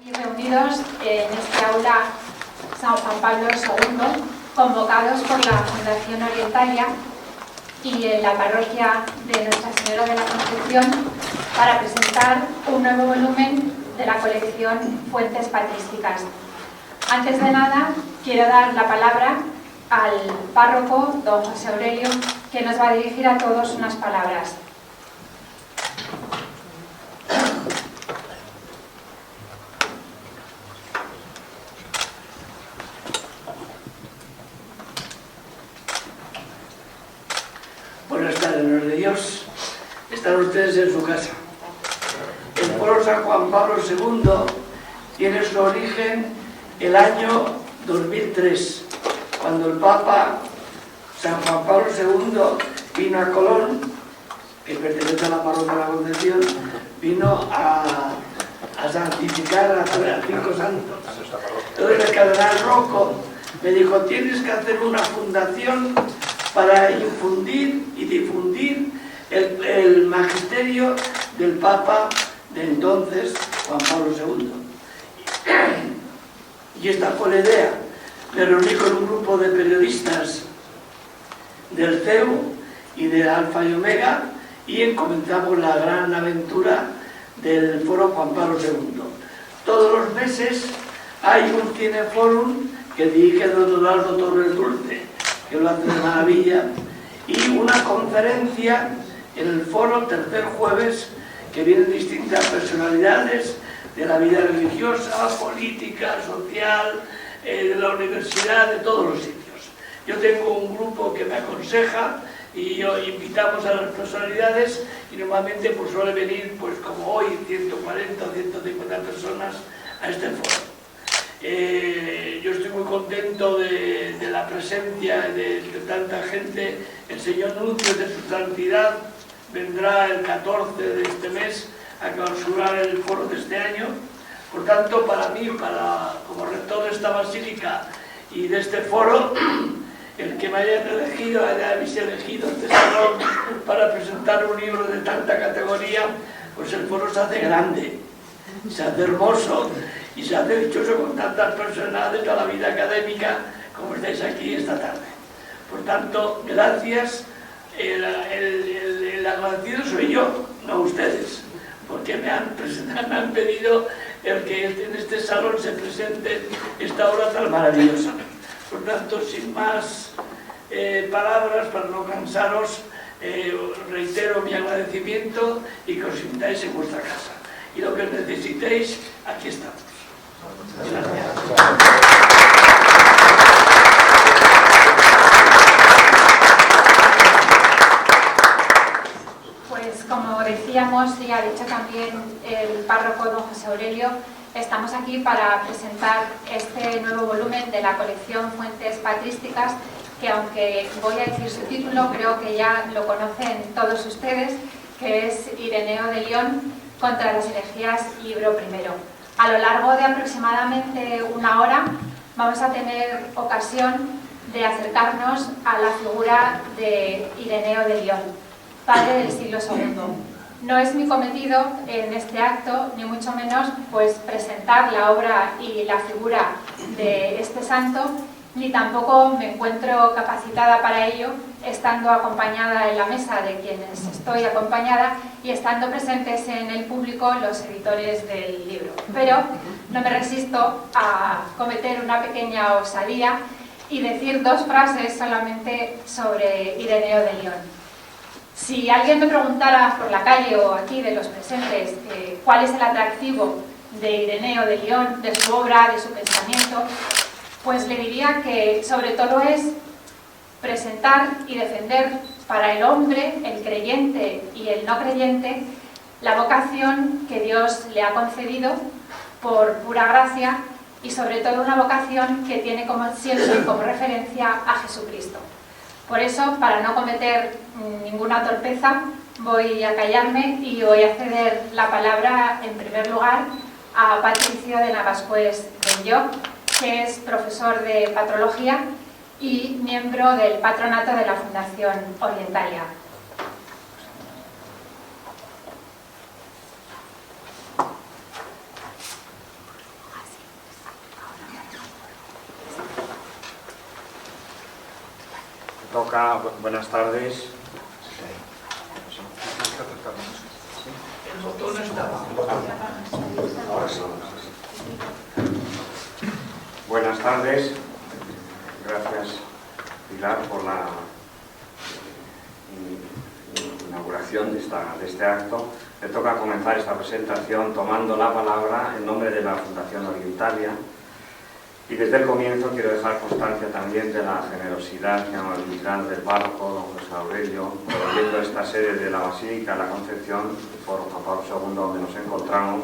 Y reunidos en este aula San Juan Pablo II, convocados por la Fundación Orientalia y en la parroquia de Nuestra Señora de la Concepción para presentar un nuevo volumen de la colección Fuentes Patrísticas. Antes de nada, quiero dar la palabra al párroco, don José Aurelio, que nos va a dirigir a todos unas palabras. Buenas tardes, los de Dios. Están ustedes en su casa. El foro San Juan Pablo II tiene su origen el año 2003, cuando el Papa San Juan Pablo II vino a Colón, que pertenece a la parroquia de la Concepción, vino a santificar a 5 santos. Entonces el cardenal Rocco me dijo: tienes que hacer una fundación para infundir y difundir el magisterio del Papa de entonces, Juan Pablo II. Y esta fue la idea. Me reuní con un grupo de periodistas del CEU y de Alfa y Omega y comenzamos la gran aventura del foro Juan Pablo II. Todos los meses hay un cineforum que dirige don Eduardo Torres Dulce, que lo hace de maravilla, y una conferencia en el foro tercer jueves, que vienen distintas personalidades de la vida religiosa, política, social, de la universidad, de todos los sitios. Yo tengo un grupo que me aconseja y invitamos a las personalidades y normalmente pues suele venir, pues como hoy, 140 o 150 personas a este foro. Yo estoy muy contento de la presencia de tanta gente. El señor Nuncio de su santidad vendrá el 14 de este mes a clausurar el foro de este año. Por tanto, para mí, como rector de esta basílica y de este foro, el que me hayan elegido, hayáis elegido este salón para presentar un libro de tanta categoría, pues el foro se hace grande, se hace hermoso y se hace dichoso con tantas personas de toda la vida académica como estáis aquí esta tarde. Por tanto, gracias. El agradecido soy yo, no ustedes, porque me han pedido el que en este salón se presente esta obra tan maravillosa. Por tanto, sin más palabras, para no cansaros, reitero mi agradecimiento y que os sintáis en vuestra casa. Y lo que necesitéis, aquí estamos. Gracias. Como decíamos y ha dicho también el párroco don José Aurelio, estamos aquí para presentar este nuevo volumen de la colección Fuentes Patrísticas, que aunque voy a decir su título, creo que ya lo conocen todos ustedes, que es Ireneo de León contra las herejías, libro primero. A lo largo de aproximadamente una hora vamos a tener ocasión de acercarnos a la figura de Ireneo de León, padre del siglo II. No es mi cometido en este acto, ni mucho menos, pues presentar la obra y la figura de este santo, ni tampoco me encuentro capacitada para ello, estando acompañada en la mesa de quienes estoy acompañada y estando presentes en el público los editores del libro. Pero no me resisto a cometer una pequeña osadía y decir 2 frases solamente sobre Ireneo de León. Si alguien me preguntara por la calle o aquí de los presentes cuál es el atractivo de Ireneo de León, de su obra, de su pensamiento, pues le diría que sobre todo es presentar y defender para el hombre, el creyente y el no creyente, la vocación que Dios le ha concedido por pura gracia y sobre todo una vocación que tiene siempre como referencia a Jesucristo. Por eso, para no cometer ninguna torpeza, voy a callarme y voy a ceder la palabra, en primer lugar, a Patricio de Navascués Benlloch, que es profesor de patrología y miembro del patronato de la Fundación Orientalia. toca, buenas tardes. El botón estaba. Ahora sí. Buenas tardes. Gracias, Pilar, por la inauguración de este acto. Me toca comenzar esta presentación tomando la palabra en nombre de la Fundación Orientalia. Y desde el comienzo quiero dejar constancia también de la generosidad y amabilidad del párroco, don José Aurelio, promoviendo esta sede de la Basílica de la Concepción, el Foro Juan Pablo II, donde nos encontramos,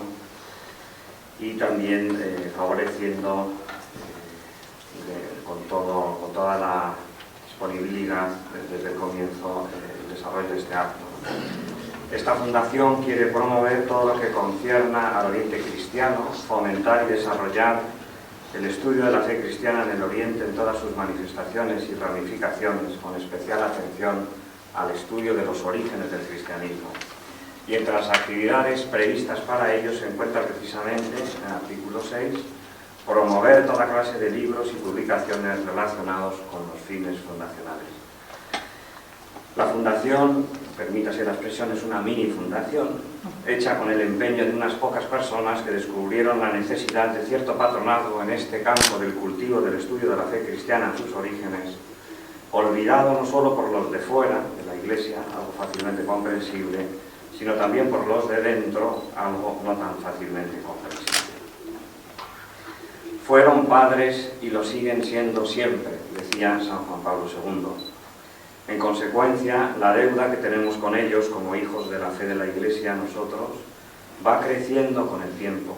y también favoreciendo con toda la disponibilidad desde el comienzo el desarrollo de este acto. Esta fundación quiere promover todo lo que concierna al Oriente cristiano, fomentar y desarrollar el estudio de la fe cristiana en el Oriente en todas sus manifestaciones y ramificaciones, con especial atención al estudio de los orígenes del cristianismo. Y entre las actividades previstas para ello se encuentra precisamente, en el artículo 6, promover toda clase de libros y publicaciones relacionados con los fines fundacionales. La fundación, permítase la expresión, es una mini fundación, hecha con el empeño de unas pocas personas que descubrieron la necesidad de cierto patronazgo en este campo del cultivo del estudio de la fe cristiana en sus orígenes, olvidado no solo por los de fuera de la Iglesia, algo fácilmente comprensible, sino también por los de dentro, algo no tan fácilmente comprensible. Fueron padres y lo siguen siendo siempre, decía San Juan Pablo II. En consecuencia, la deuda que tenemos con ellos como hijos de la fe de la Iglesia, nosotros, va creciendo con el tiempo.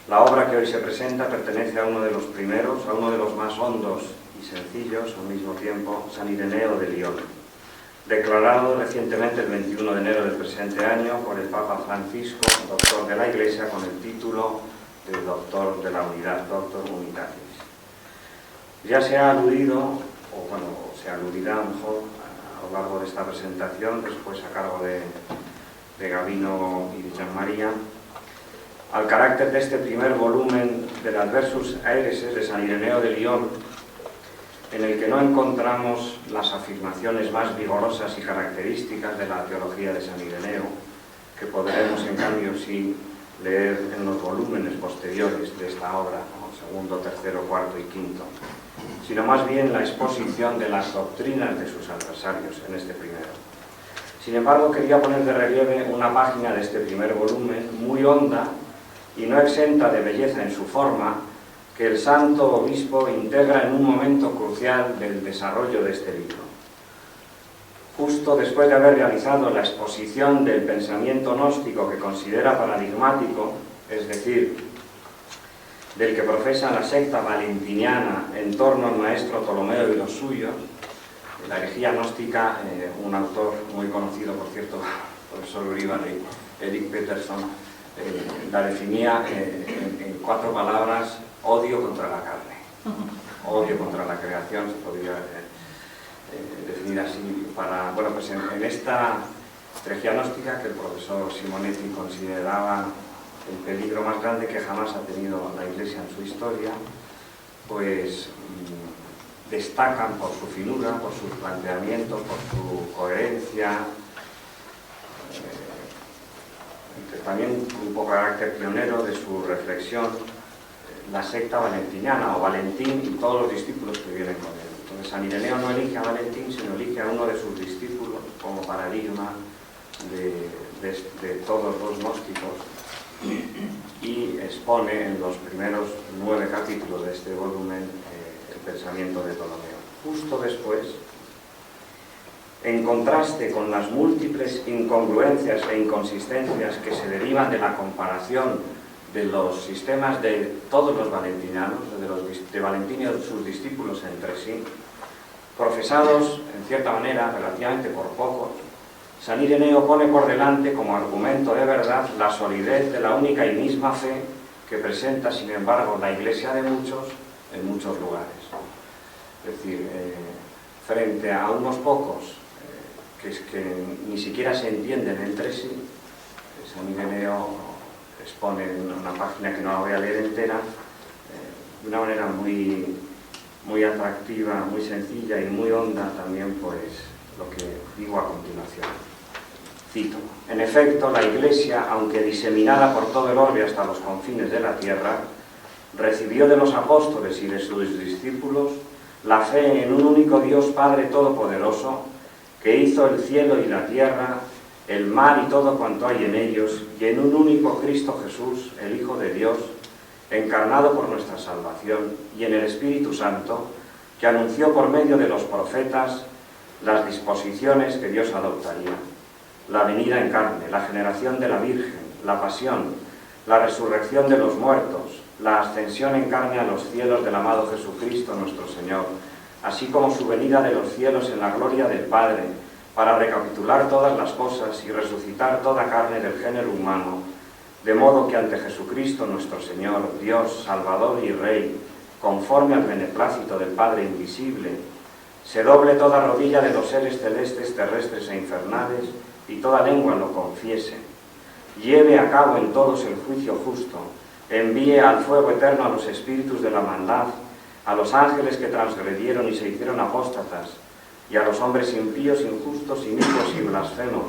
La obra que hoy se presenta pertenece a uno de los primeros, a uno de los más hondos y sencillos al mismo tiempo, San Ireneo de Lyon, declarado recientemente el 21 de enero del presente año por el Papa Francisco, doctor de la Iglesia, con el título de doctor de la unidad, Doctor Unitatis. Ya se ha aludido, o bueno, se aludirá mejor a lo largo de esta presentación, después a cargo de Gabino y de Jean María, al carácter de este primer volumen del Adversus Aereses de San Ireneo de Lyon, en el que no encontramos las afirmaciones más vigorosas y características de la teología de San Ireneo, que podremos en cambio sí leer en los volúmenes posteriores de esta obra, como segundo, tercero, cuarto y quinto, sino más bien la exposición de las doctrinas de sus adversarios en este primero. Sin embargo, quería poner de relieve una página de este primer volumen muy honda y no exenta de belleza en su forma, que el santo obispo integra en un momento crucial del desarrollo de este libro. Justo después de haber realizado la exposición del pensamiento gnóstico que considera paradigmático, es decir, del que profesa la secta valentiniana en torno al maestro Ptolomeo y los suyos, la herejía gnóstica, un autor muy conocido, por cierto, profesor Uribe, Eric Peterson, la definía en 4 palabras: odio contra la carne, odio contra la creación, se podría definir así. Bueno, pues en esta herejía gnóstica, que el profesor Simonetti consideraba el peligro más grande que jamás ha tenido la Iglesia en su historia, pues destacan por su finura, por sus planteamientos, por su coherencia, también un poco carácter pionero de su reflexión, la secta valentiniana o Valentín y todos los discípulos que vienen con él. Entonces San Ireneo no elige a Valentín, sino elige a uno de sus discípulos como paradigma de todos los gnósticos, y expone en los primeros 9 capítulos de este volumen el pensamiento de Ptolomeo. Justo después, en contraste con las múltiples incongruencias e inconsistencias que se derivan de la comparación de los sistemas de todos los valentinianos, de Valentín y de sus discípulos entre sí, profesados en cierta manera relativamente por pocos, San Ireneo pone por delante como argumento de verdad la solidez de la única y misma fe que presenta, sin embargo, la Iglesia de muchos en muchos lugares. Es decir, frente a unos pocos que ni siquiera se entienden entre sí, San Ireneo expone en una página que no la voy a leer entera, de una manera muy muy atractiva, muy sencilla y muy honda también, pues, lo que digo a continuación. Cito: en efecto, la Iglesia, aunque diseminada por todo el orbe hasta los confines de la tierra, recibió de los apóstoles y de sus discípulos la fe en un único Dios Padre Todopoderoso, que hizo el cielo y la tierra, el mar y todo cuanto hay en ellos, y en un único Cristo Jesús, el Hijo de Dios, encarnado por nuestra salvación, y en el Espíritu Santo, que anunció por medio de los profetas las disposiciones que Dios adoptaría: la venida en carne, la generación de la Virgen, la pasión, la resurrección de los muertos, la ascensión en carne a los cielos del amado Jesucristo nuestro Señor, así como su venida de los cielos en la gloria del Padre, para recapitular todas las cosas y resucitar toda carne del género humano, de modo que ante Jesucristo nuestro Señor, Dios, Salvador y Rey, conforme al beneplácito del Padre invisible, se doble toda rodilla de los seres celestes, terrestres e infernales, y toda lengua lo confiese, lleve a cabo en todos el juicio justo, envíe al fuego eterno a los espíritus de la maldad, a los ángeles que transgredieron y se hicieron apóstatas, y a los hombres impíos, injustos, inicuos y blasfemos,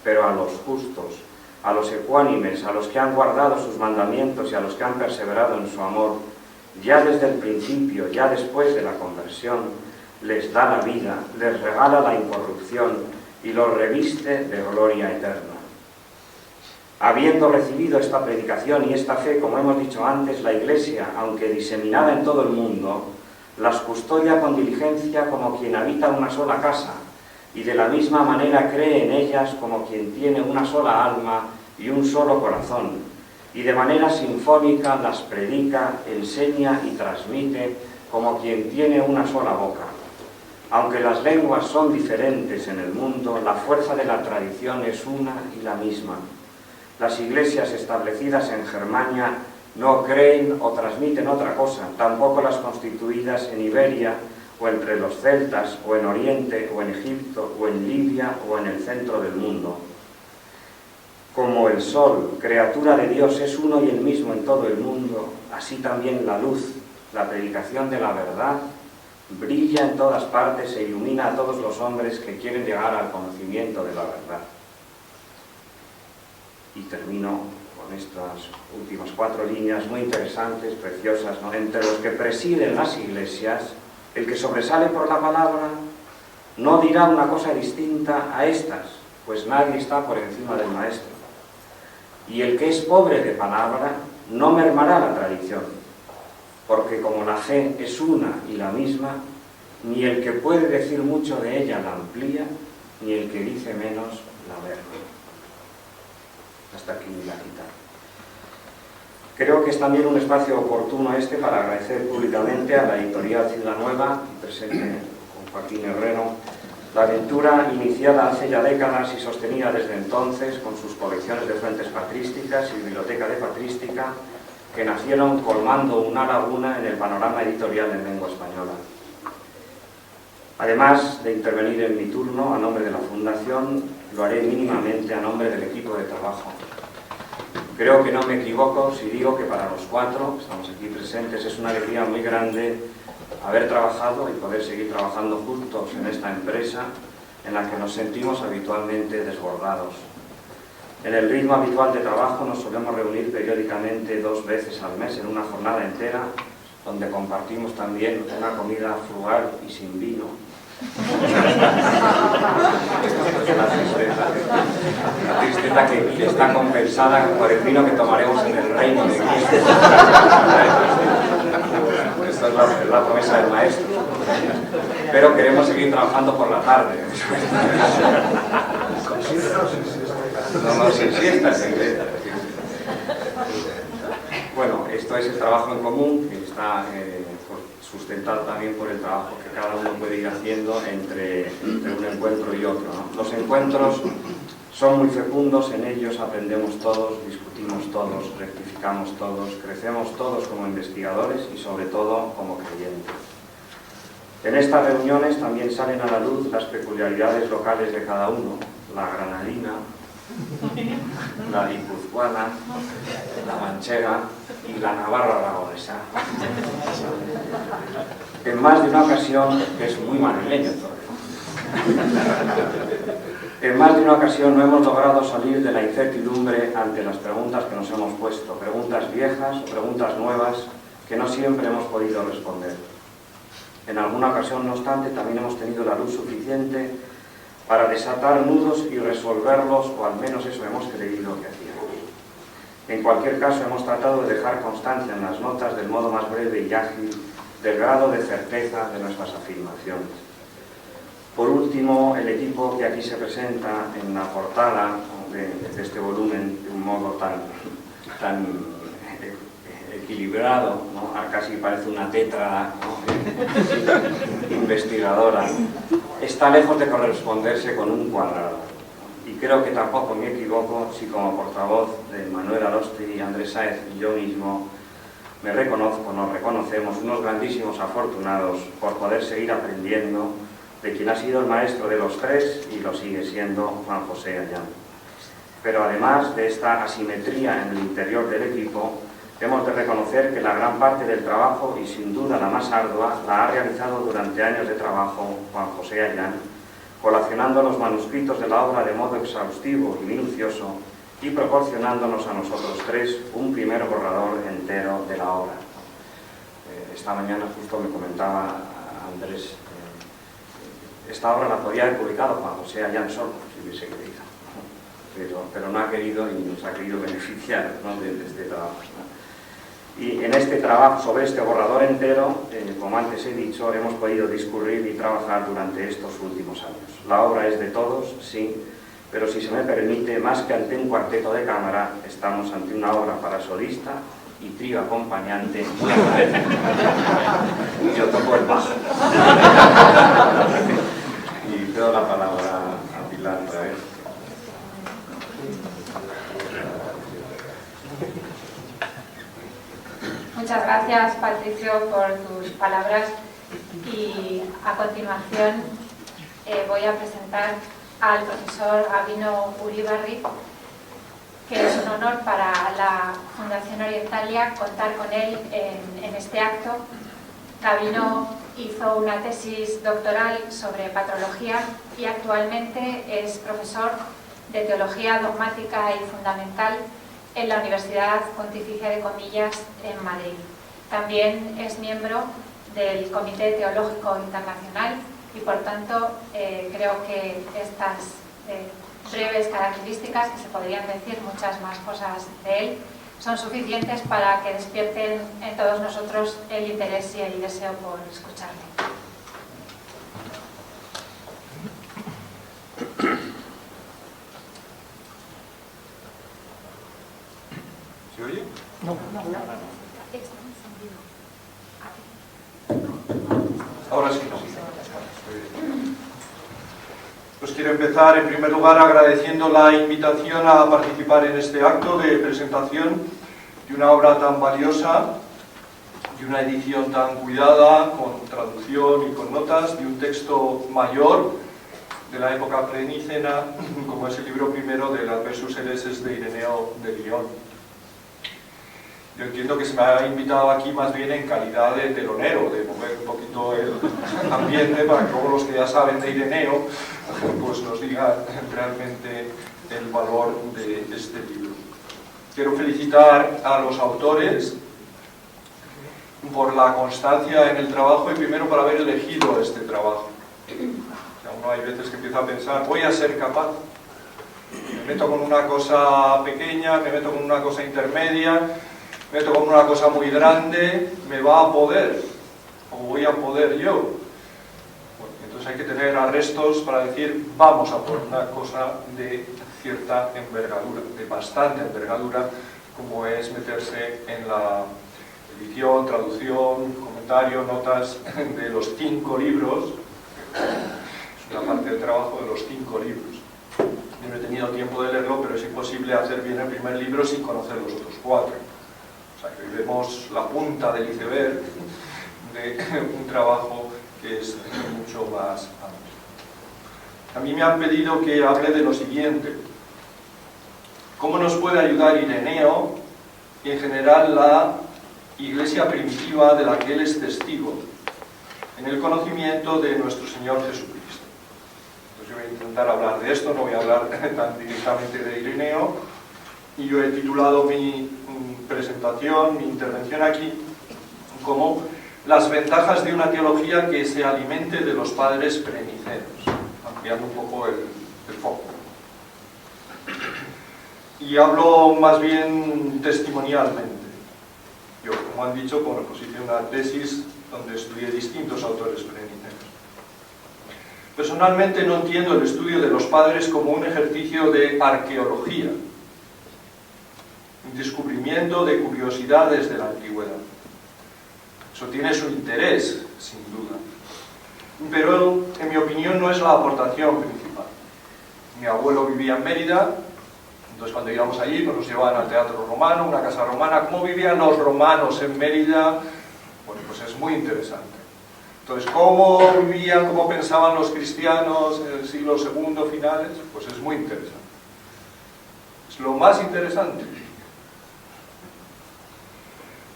pero a los justos, a los ecuánimes, a los que han guardado sus mandamientos y a los que han perseverado en su amor, ya desde el principio, ya después de la conversión, les da la vida, les regala la incorrupción y los reviste de gloria eterna. Habiendo recibido esta predicación y esta fe, como hemos dicho antes, la Iglesia, aunque diseminada en todo el mundo, las custodia con diligencia como quien habita una sola casa, y de la misma manera cree en ellas como quien tiene una sola alma y un solo corazón, y de manera sinfónica las predica, enseña y transmite como quien tiene una sola boca. Aunque las lenguas son diferentes en el mundo, la fuerza de la tradición es una y la misma. Las iglesias establecidas en Germania no creen o transmiten otra cosa, tampoco las constituidas en Iberia o entre los celtas, o en Oriente, o en Egipto, o en Libia, o en el centro del mundo. Como el sol, criatura de Dios, es uno y el mismo en todo el mundo, así también la luz, la predicación de la verdad, brilla en todas partes e ilumina a todos los hombres que quieren llegar al conocimiento de la verdad. Y termino con estas últimas 4 líneas muy interesantes, preciosas, ¿no? Entre los que presiden las iglesias, el que sobresale por la palabra no dirá una cosa distinta a estas, pues nadie está por encima del maestro. Y el que es pobre de palabra no mermará la tradición, porque como la fe es una y la misma, ni el que puede decir mucho de ella la amplía, ni el que dice menos la merma. Hasta aquí la cita. Creo que es también un espacio oportuno este para agradecer públicamente a la editorial Ciudad Nueva, presente con Joaquín Herrero, la aventura iniciada hace ya décadas y sostenida desde entonces con sus colecciones de fuentes patrísticas y biblioteca de patrística, que nacieron colmando una laguna en el panorama editorial en lengua española. Además de intervenir en mi turno a nombre de la Fundación, lo haré mínimamente a nombre del equipo de trabajo. Creo que no me equivoco si digo que para los 4 que estamos aquí presentes es una alegría muy grande haber trabajado y poder seguir trabajando juntos en esta empresa en la que nos sentimos habitualmente desbordados. En el ritmo habitual de trabajo nos solemos reunir periódicamente 2 veces al mes en una jornada entera, donde compartimos también una comida frugal y sin vino. La tristeza que está compensada por el vino que tomaremos en el reino de Cristo. Esta es la promesa del maestro. Pero queremos seguir trabajando por la tarde. No, sin siesta, Bueno, esto es el trabajo en común, que está sustentado también por el trabajo que cada uno puede ir haciendo entre un encuentro y otro, ¿no? Los encuentros son muy fecundos, en ellos aprendemos todos, discutimos todos, rectificamos todos, crecemos todos como investigadores y sobre todo como creyentes. En estas reuniones también salen a la luz las peculiaridades locales de cada uno, la granadina, la guipuzcoana, guipuzcoana, la manchega y la navarra aragonesa. En más de una ocasión, que es muy madrileño todavía, en más de una ocasión no hemos logrado salir de la incertidumbre ante las preguntas que nos hemos puesto, preguntas viejas o preguntas nuevas que no siempre hemos podido responder. En alguna ocasión, no obstante, también hemos tenido la luz suficiente para desatar nudos y resolverlos, o al menos eso hemos creído que hacíamos. En cualquier caso, hemos tratado de dejar constancia en las notas del modo más breve y ágil del grado de certeza de nuestras afirmaciones. Por último, el equipo que aquí se presenta en la portada de este volumen de un modo tan equilibrado, ¿no? Casi parece una tetra, ¿no? investigadora, está lejos de corresponderse con un cuadrado. Y creo que tampoco me equivoco si como portavoz de Manuel Arosti, Andrés Sáez y yo mismo me reconozco, nos reconocemos unos grandísimos afortunados por poder seguir aprendiendo de quien ha sido el maestro de los tres y lo sigue siendo Juan José Ayllán. Pero además de esta asimetría en el interior del equipo, hemos de reconocer que la gran parte del trabajo, y sin duda la más ardua, la ha realizado durante años de trabajo Juan José Ayllán, colacionando los manuscritos de la obra de modo exhaustivo y minucioso y proporcionándonos a nosotros tres un primer borrador entero de la obra. Esta mañana justo me comentaba Andrés, esta obra la podría haber publicado Juan José Ayllán solo, si hubiese querido, pero no ha querido y nos ha querido beneficiar, ¿no?, de este trabajo, ¿no? Y en este trabajo, sobre este borrador entero, como antes he dicho, hemos podido discurrir y trabajar durante estos últimos años. La obra es de todos, sí, pero si se me permite, más que ante un cuarteto de cámara, estamos ante una obra para solista y trío acompañante. Yo toco el bajo. Y doy la palabra a Pilar otra vez. Muchas gracias, Patricio, por tus palabras, y a continuación voy a presentar al profesor Gabino Uribarri, que es un honor para la Fundación Orientalia contar con él en este acto. Gabino hizo una tesis doctoral sobre patrología y actualmente es profesor de Teología Dogmática y Fundamental en la Universidad Pontificia de Comillas en Madrid. También es miembro del Comité Teológico Internacional y, por tanto, creo que estas breves características, que se podrían decir muchas más cosas de él, son suficientes para que despierten en todos nosotros el interés y el deseo por escucharle. ¿Se oye? No. Ahora sí. Pues quiero empezar en primer lugar agradeciendo la invitación a participar en este acto de presentación de una obra tan valiosa, de una edición tan cuidada, con traducción y con notas, de un texto mayor de la época prenicena, como es el libro primero del Adversus Ereses de Ireneo de Lyon. Yo entiendo que se me ha invitado aquí más bien en calidad de telonero, de mover un poquito el ambiente para que luego los que ya saben de Ireneo pues nos digan realmente el valor de este libro. Quiero felicitar a los autores por la constancia en el trabajo y primero por haber elegido este trabajo. Uno hay veces que empieza a pensar, voy a ser capaz, me meto con una cosa pequeña, me meto con una cosa intermedia, me meto con una cosa muy grande, ¿me va a poder? ¿O voy a poder yo? Bueno, entonces hay que tener arrestos para decir, vamos a por una cosa de cierta envergadura, de bastante envergadura, como es meterse en la edición, traducción, comentario, notas de los 5 libros. Es una parte del trabajo de los 5 libros. Yo no he tenido tiempo de leerlo, pero es imposible hacer bien el primer libro sin conocer los otros 4. O sea que hoy vemos la punta del iceberg de un trabajo que es mucho más amplio. A mí me han pedido que hable de lo siguiente. ¿Cómo nos puede ayudar Ireneo y en general la Iglesia primitiva de la que él es testigo en el conocimiento de nuestro Señor Jesucristo? Entonces yo voy a intentar hablar de esto, no voy a hablar tan directamente de Ireneo, y yo he titulado mi presentación, mi intervención aquí, como las ventajas de una teología que se alimente de los padres prenicenos, ampliando un poco el foco. Y hablo más bien testimonialmente. Yo, como han dicho, bueno, pues hice una tesis donde estudié distintos autores prenicenos. Personalmente no entiendo el estudio de los padres como un ejercicio de arqueología, un descubrimiento de curiosidades de la antigüedad. Eso tiene su interés, sin duda. Pero, en mi opinión, no es la aportación principal. Mi abuelo vivía en Mérida, entonces cuando íbamos allí pues nos llevaban al Teatro Romano, una casa romana. ¿Cómo vivían los romanos en Mérida? Bueno, pues es muy interesante. Entonces, ¿cómo vivían, cómo pensaban los cristianos en el siglo II finales? Pues es muy interesante. Es lo más interesante.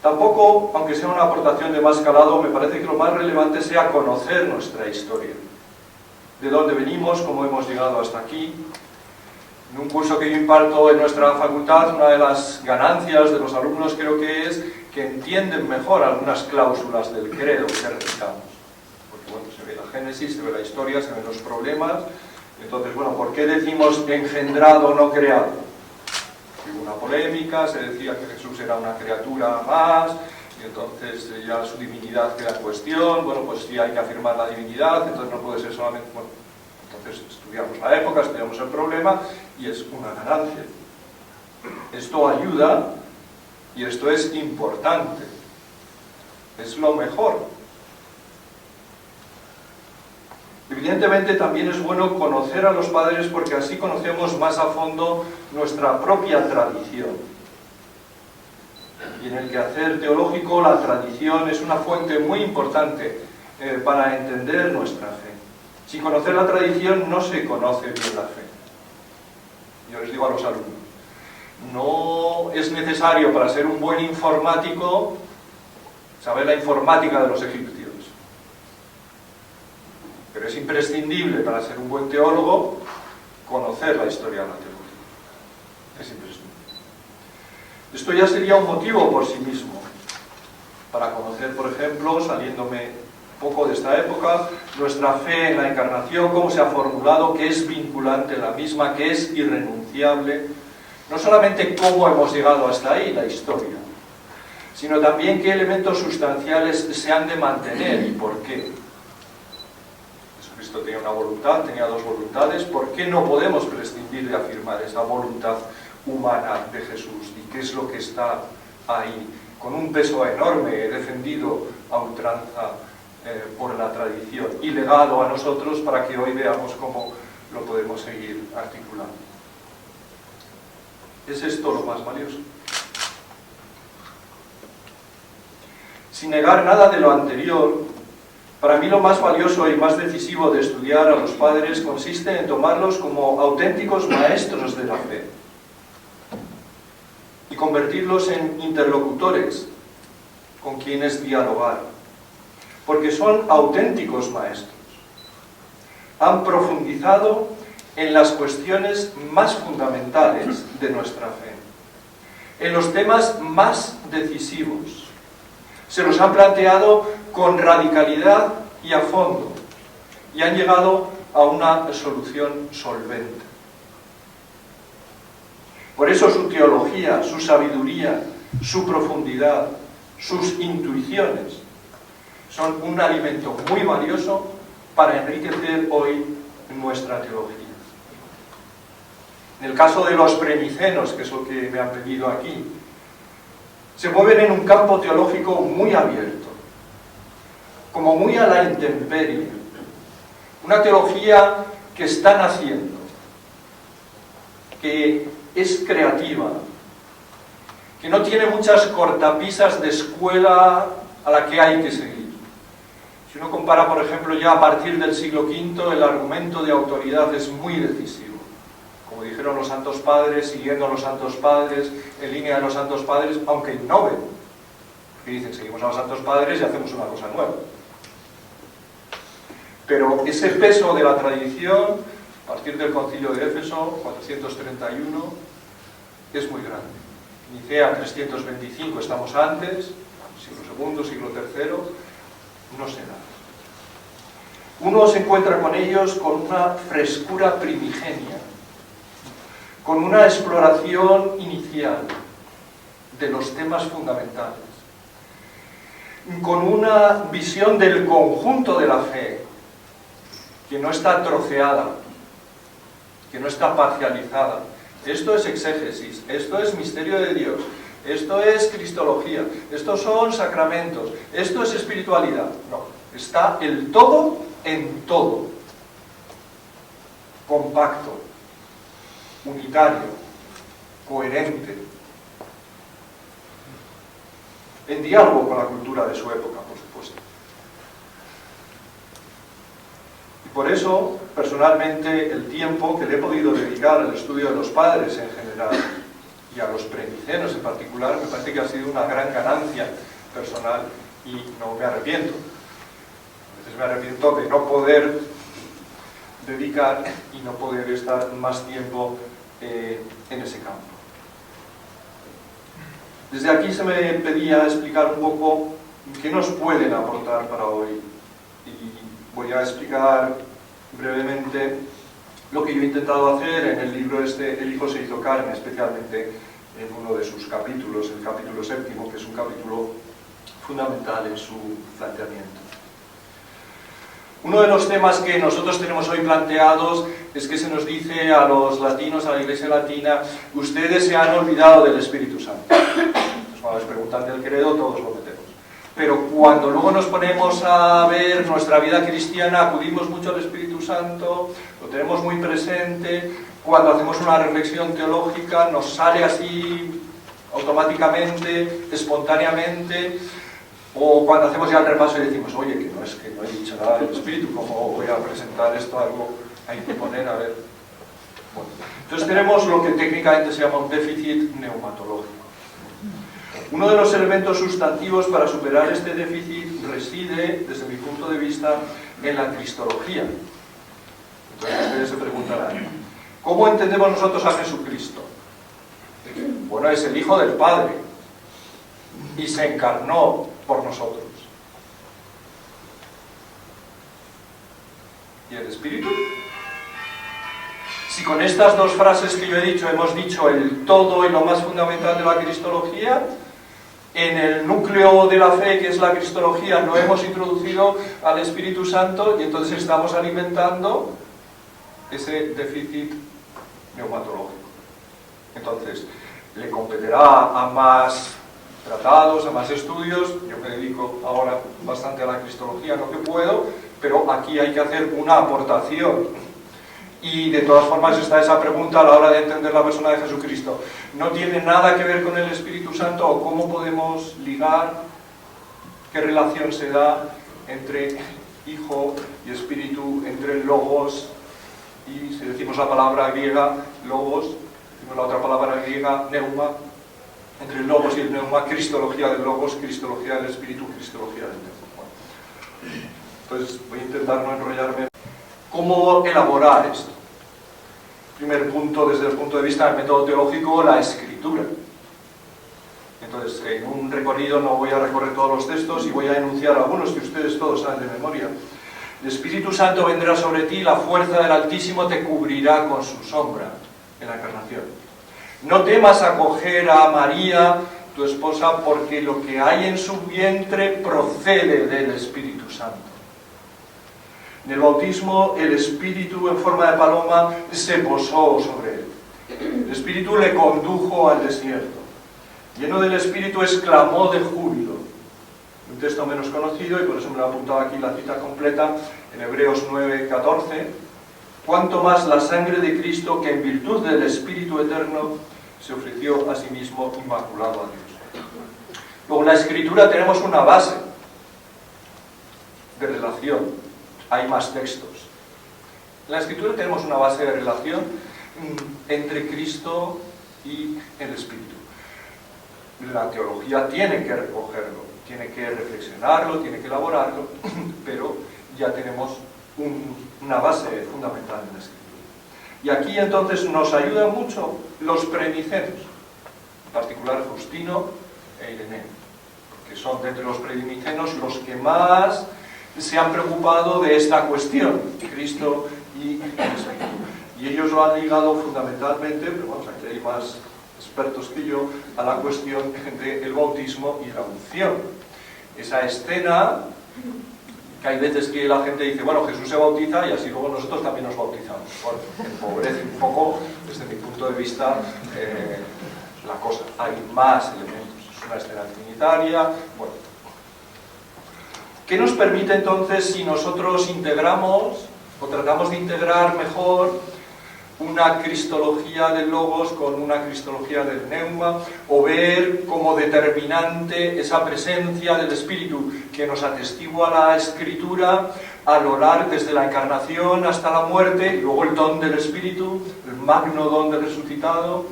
Tampoco, aunque sea una aportación de más calado, me parece que lo más relevante sea conocer nuestra historia. De dónde venimos, cómo hemos llegado hasta aquí. En un curso que yo imparto en nuestra facultad, una de las ganancias de los alumnos creo que es que entienden mejor algunas cláusulas del credo que recitamos. Porque bueno, se ve la génesis, se ve la historia, se ven los problemas. Entonces, bueno, ¿por qué decimos engendrado, no creado? Hubo una polémica, se decía que Jesús era una criatura más, y entonces ya su divinidad queda en cuestión. Bueno, pues sí hay que afirmar la divinidad, entonces no puede ser solamente... Bueno, entonces estudiamos la época, estudiamos el problema, y es una ganancia. Esto ayuda, y esto es importante. Es lo mejor. Evidentemente también es bueno conocer a los padres porque así conocemos más a fondo nuestra propia tradición. Y en el quehacer teológico la tradición es una fuente muy importante para entender nuestra fe. Sin conocer la tradición no se conoce bien la fe. Yo les digo a los alumnos, no es necesario para ser un buen informático saber la informática de los egipcios. Pero es imprescindible para ser un buen teólogo conocer la historia de la teología. Es imprescindible. Esto ya sería un motivo por sí mismo para conocer, por ejemplo, saliéndome un poco de esta época, nuestra fe en la encarnación, cómo se ha formulado, que es vinculante la misma, que es irrenunciable. No solamente cómo hemos llegado hasta ahí, la historia, sino también qué elementos sustanciales se han de mantener y por qué. Jesucristo tenía una voluntad, tenía dos voluntades. ¿Por qué no podemos prescindir de afirmar esa voluntad humana de Jesús? ¿Y qué es lo que está ahí? Con un peso enorme, defendido a ultranza por la tradición y legado a nosotros para que hoy veamos cómo lo podemos seguir articulando. ¿Es esto lo más valioso? Sin negar nada de lo anterior, para mí lo más valioso y más decisivo de estudiar a los padres consiste en tomarlos como auténticos maestros de la fe y convertirlos en interlocutores con quienes dialogar, porque son auténticos maestros. Han profundizado en las cuestiones más fundamentales de nuestra fe, en los temas más decisivos. Se los han planteado con radicalidad y a fondo, y han llegado a una solución solvente. Por eso su teología, su sabiduría, su profundidad, sus intuiciones son un alimento muy valioso para enriquecer hoy nuestra teología. En el caso de los prenicenos, que es lo que me han pedido aquí, se mueven en un campo teológico muy abierto, como muy a la intemperie, una teología que está naciendo, que es creativa, que no tiene muchas cortapisas de escuela a la que hay que seguir. Si uno compara, por ejemplo, ya a partir del siglo V, el argumento de autoridad es muy decisivo. Como como dijeron los santos padres, siguiendo a los santos padres, en línea de los santos padres, aunque innoven. Que dicen, seguimos a los santos padres y hacemos una cosa nueva. Pero ese peso de la tradición, a partir del Concilio de Éfeso, 431, es muy grande. Nicea 325, estamos antes, siglo II, siglo III, no se da. Uno se encuentra con ellos con una frescura primigenia, con una exploración inicial de los temas fundamentales, con una visión del conjunto de la fe, que no está troceada, que no está parcializada. Esto es exégesis, esto es misterio de Dios, esto es cristología, estos son sacramentos, esto es espiritualidad. No, está el todo en todo, compacto, unitario, coherente, en diálogo con la cultura de su época, por supuesto. Y por eso, personalmente, el tiempo que le he podido dedicar al estudio de los padres en general y a los prenicenos en particular, me parece que ha sido una gran ganancia personal y no me arrepiento. A veces me arrepiento de no poder dedicar y no poder estar más tiempo en ese campo. Desde aquí se me pedía explicar un poco qué nos pueden aportar para hoy. Y voy a explicar brevemente lo que yo he intentado hacer en el libro El Hijo se hizo carne, especialmente en uno de sus capítulos, el capítulo 7, que es un capítulo fundamental en su planteamiento. Uno de los temas que nosotros tenemos hoy planteados es que se nos dice a los latinos, a la Iglesia latina, ustedes se han olvidado del Espíritu Santo. Pues cuando les preguntan del credo, todos lo metemos. Pero cuando luego nos ponemos a ver nuestra vida cristiana, acudimos mucho al Espíritu Santo, lo tenemos muy presente, cuando hacemos una reflexión teológica nos sale así automáticamente, espontáneamente, o cuando hacemos ya el repaso y decimos, oye, que no he dicho nada del Espíritu, ¿cómo voy a presentar esto? Algo hay que poner, a ver. Bueno, entonces tenemos lo que técnicamente se llama un déficit neumatológico. Uno de los elementos sustantivos para superar este déficit reside, desde mi punto de vista, en la cristología. Entonces ustedes se preguntarán, ¿cómo entendemos nosotros a Jesucristo? Bueno, es el Hijo del Padre y se encarnó por nosotros. ¿Y el Espíritu? Si con estas dos frases que yo he dicho hemos dicho el todo y lo más fundamental de la cristología, en el núcleo de la fe, que es la cristología, no hemos introducido al Espíritu Santo y entonces estamos alimentando ese déficit neumatológico. Entonces, le competirá a más tratados, a más estudios. Yo me dedico ahora bastante a la cristología, lo que puedo, pero aquí hay que hacer una aportación. Y de todas formas está esa pregunta a la hora de entender la persona de Jesucristo. ¿No tiene nada que ver con el Espíritu Santo? ¿O cómo podemos ligar? ¿Qué relación se da entre Hijo y Espíritu, entre el Logos y, si decimos la palabra griega, Logos, decimos la otra palabra griega, Neuma, entre el Logos y el Neuma, cristología del Logos, cristología del Espíritu, cristología del Neuma? Bueno, entonces voy a intentar no enrollarme. ¿Cómo elaborar esto? Primer punto, desde el punto de vista del método teológico, la escritura. Entonces, en un recorrido no voy a recorrer todos los textos y voy a enunciar algunos que ustedes todos saben de memoria. El Espíritu Santo vendrá sobre ti, la fuerza del Altísimo te cubrirá con su sombra, en la encarnación. No temas acoger a María, tu esposa, porque lo que hay en su vientre procede del Espíritu Santo. En el bautismo, el Espíritu en forma de paloma se posó sobre él. El Espíritu le condujo al desierto. Lleno del Espíritu exclamó de júbilo. Un texto menos conocido, y por eso me lo he apuntado aquí la cita completa, en Hebreos 9:14. Cuanto más la sangre de Cristo, que en virtud del Espíritu eterno se ofreció a sí mismo inmaculado a Dios. Luego en la Escritura tenemos una base de relación. Hay más textos. En la Escritura tenemos una base de relación entre Cristo y el Espíritu. La teología tiene que recogerlo, tiene que reflexionarlo, tiene que elaborarlo, pero ya tenemos una base fundamental en la Escritura. Y aquí entonces nos ayudan mucho los prenicenos, en particular Justino e Ireneo, que son de entre los prenicenos los que más se han preocupado de esta cuestión, Cristo y el Espíritu. Y ellos lo han ligado fundamentalmente, pero vamos, aquí hay más expertos que yo, a la cuestión del bautismo y la unción. Esa escena, que hay veces que la gente dice, bueno, Jesús se bautiza y así luego nosotros también nos bautizamos. Bueno, empobrece un poco, desde mi punto de vista, la cosa. Hay más elementos. Es una escena trinitaria. Bueno. ¿Qué nos permite entonces si nosotros integramos o tratamos de integrar mejor una cristología del logos con una cristología del neuma, o ver como determinante esa presencia del Espíritu que nos atestigua la Escritura a lo largo desde la encarnación hasta la muerte, y luego el don del Espíritu, el magno don del resucitado,